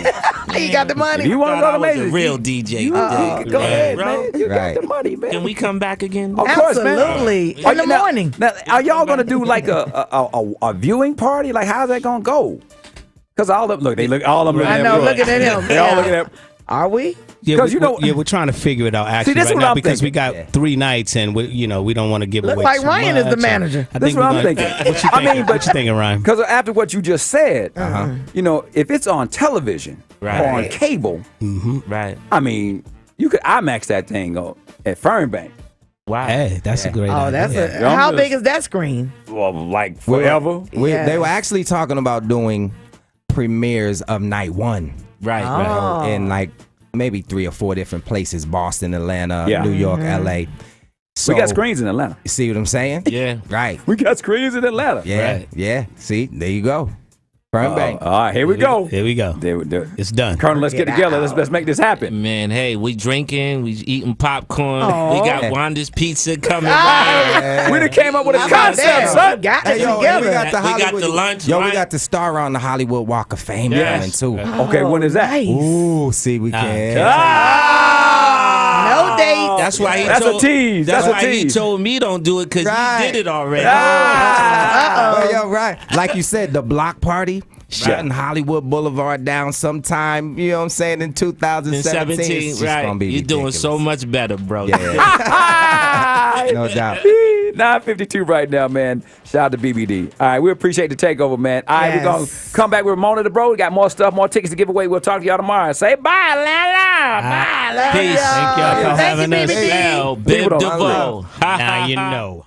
Speaker 3: You got the
Speaker 1: If
Speaker 3: money.
Speaker 1: you want to
Speaker 5: Thought
Speaker 1: go
Speaker 5: I
Speaker 1: to
Speaker 5: was a
Speaker 1: Macy's,
Speaker 5: real DJ today.
Speaker 1: go ahead,
Speaker 5: bro.
Speaker 1: man. You
Speaker 2: Right.
Speaker 1: got the money, man.
Speaker 5: Can we come back again?
Speaker 1: Of course, man.
Speaker 3: Absolutely.
Speaker 1: Are
Speaker 3: In the
Speaker 1: you- now-
Speaker 3: morning.
Speaker 1: Now, are y'all gonna do like a viewing party? Like, how's that gonna go? Because all of them all of them.
Speaker 3: I know, looking at him.
Speaker 1: They all
Speaker 3: Yeah.
Speaker 1: looking at.
Speaker 3: Are we?
Speaker 4: Yeah,
Speaker 1: 'Cause you know-
Speaker 4: we're trying to figure it out actually
Speaker 1: this is
Speaker 4: right
Speaker 1: what
Speaker 4: now
Speaker 1: I'm
Speaker 4: because we
Speaker 1: thinking.
Speaker 4: got 3 nights and we don't want to give
Speaker 3: Look
Speaker 4: away
Speaker 3: like
Speaker 4: too
Speaker 3: Ryan is the
Speaker 4: much.
Speaker 3: manager.
Speaker 4: I
Speaker 1: This is what
Speaker 4: we're
Speaker 1: I'm
Speaker 4: gonna-
Speaker 1: thinking.
Speaker 4: What you
Speaker 1: I
Speaker 4: thinking?
Speaker 1: mean, but
Speaker 4: what you thinking, Ryan?
Speaker 1: Because after what you just said, you know, if it's on television
Speaker 5: Right.
Speaker 1: or on cable,
Speaker 5: Right.
Speaker 1: I mean, you could IMAX that thing at Fernbank.
Speaker 5: Wow.
Speaker 4: Hey, that's a great
Speaker 3: Oh,
Speaker 4: idea.
Speaker 3: that's
Speaker 1: Yeah,
Speaker 3: a.
Speaker 1: I'm
Speaker 3: How
Speaker 1: just-
Speaker 3: big is that screen?
Speaker 1: Well, like forever.
Speaker 3: Yes.
Speaker 2: They were actually talking about doing premieres of night 1.
Speaker 5: Right.
Speaker 3: Oh.
Speaker 5: Right.
Speaker 2: In like maybe 3 or 4 different places: Boston, Atlanta,
Speaker 1: Yeah.
Speaker 2: New York, LA. So,
Speaker 1: We got screens in Atlanta.
Speaker 2: You see what I'm saying?
Speaker 5: Yeah.
Speaker 2: Right.
Speaker 1: We got screens in Atlanta.
Speaker 2: Yeah.
Speaker 4: Right.
Speaker 2: Yeah. See, there you go. Fernbank.
Speaker 1: All right, here we go.
Speaker 4: Here we go.
Speaker 1: There.
Speaker 4: It's done.
Speaker 1: Colonel, let's get together. Let's make this happen.
Speaker 5: Man, hey, we drinking, we eating popcorn.
Speaker 3: Aw.
Speaker 5: We got Wanda's Pizza coming. Right.
Speaker 1: We done came up with a
Speaker 3: How about
Speaker 1: concept,
Speaker 3: that?
Speaker 1: son.
Speaker 3: Got
Speaker 2: Hey,
Speaker 3: it
Speaker 2: yo,
Speaker 3: together.
Speaker 2: we got the
Speaker 5: We got
Speaker 2: Hollywood.
Speaker 5: the lunch,
Speaker 2: Yo, we
Speaker 5: right?
Speaker 2: got the star on the Hollywood Walk of Fame
Speaker 5: Yes.
Speaker 2: coming too.
Speaker 1: Okay, when is that?
Speaker 3: Nice.
Speaker 2: Ooh, see, we can.
Speaker 3: No date.
Speaker 5: That's why he
Speaker 1: That's a
Speaker 5: told,
Speaker 1: tease.
Speaker 5: That's
Speaker 1: That's a
Speaker 5: why he
Speaker 1: tease.
Speaker 5: told me don't do it because
Speaker 2: Right.
Speaker 5: he did it already.
Speaker 2: Well, yo, right. Like you said, the block party shutting Hollywood Boulevard down sometime, you know what I'm saying, in 2017.
Speaker 5: In 17,
Speaker 2: It's just
Speaker 5: right?
Speaker 2: gonna be
Speaker 5: You're doing so
Speaker 2: ridiculous.
Speaker 5: much better, bro.
Speaker 2: Yeah, no doubt.
Speaker 1: 9:52 right now, man. Shout out to BBD. All right, we appreciate the takeover, man. All right, we're going to
Speaker 3: Yes.
Speaker 1: come back with Ramona the Bro. We got more stuff, more tickets to give away. We'll talk to y'all tomorrow. Say bye, Lala. Bye, Lala.
Speaker 5: Peace.
Speaker 4: Thank y'all for
Speaker 3: Thank you,
Speaker 4: having us.
Speaker 3: BBD.
Speaker 5: L, Biv DeVoe.
Speaker 4: Now you know.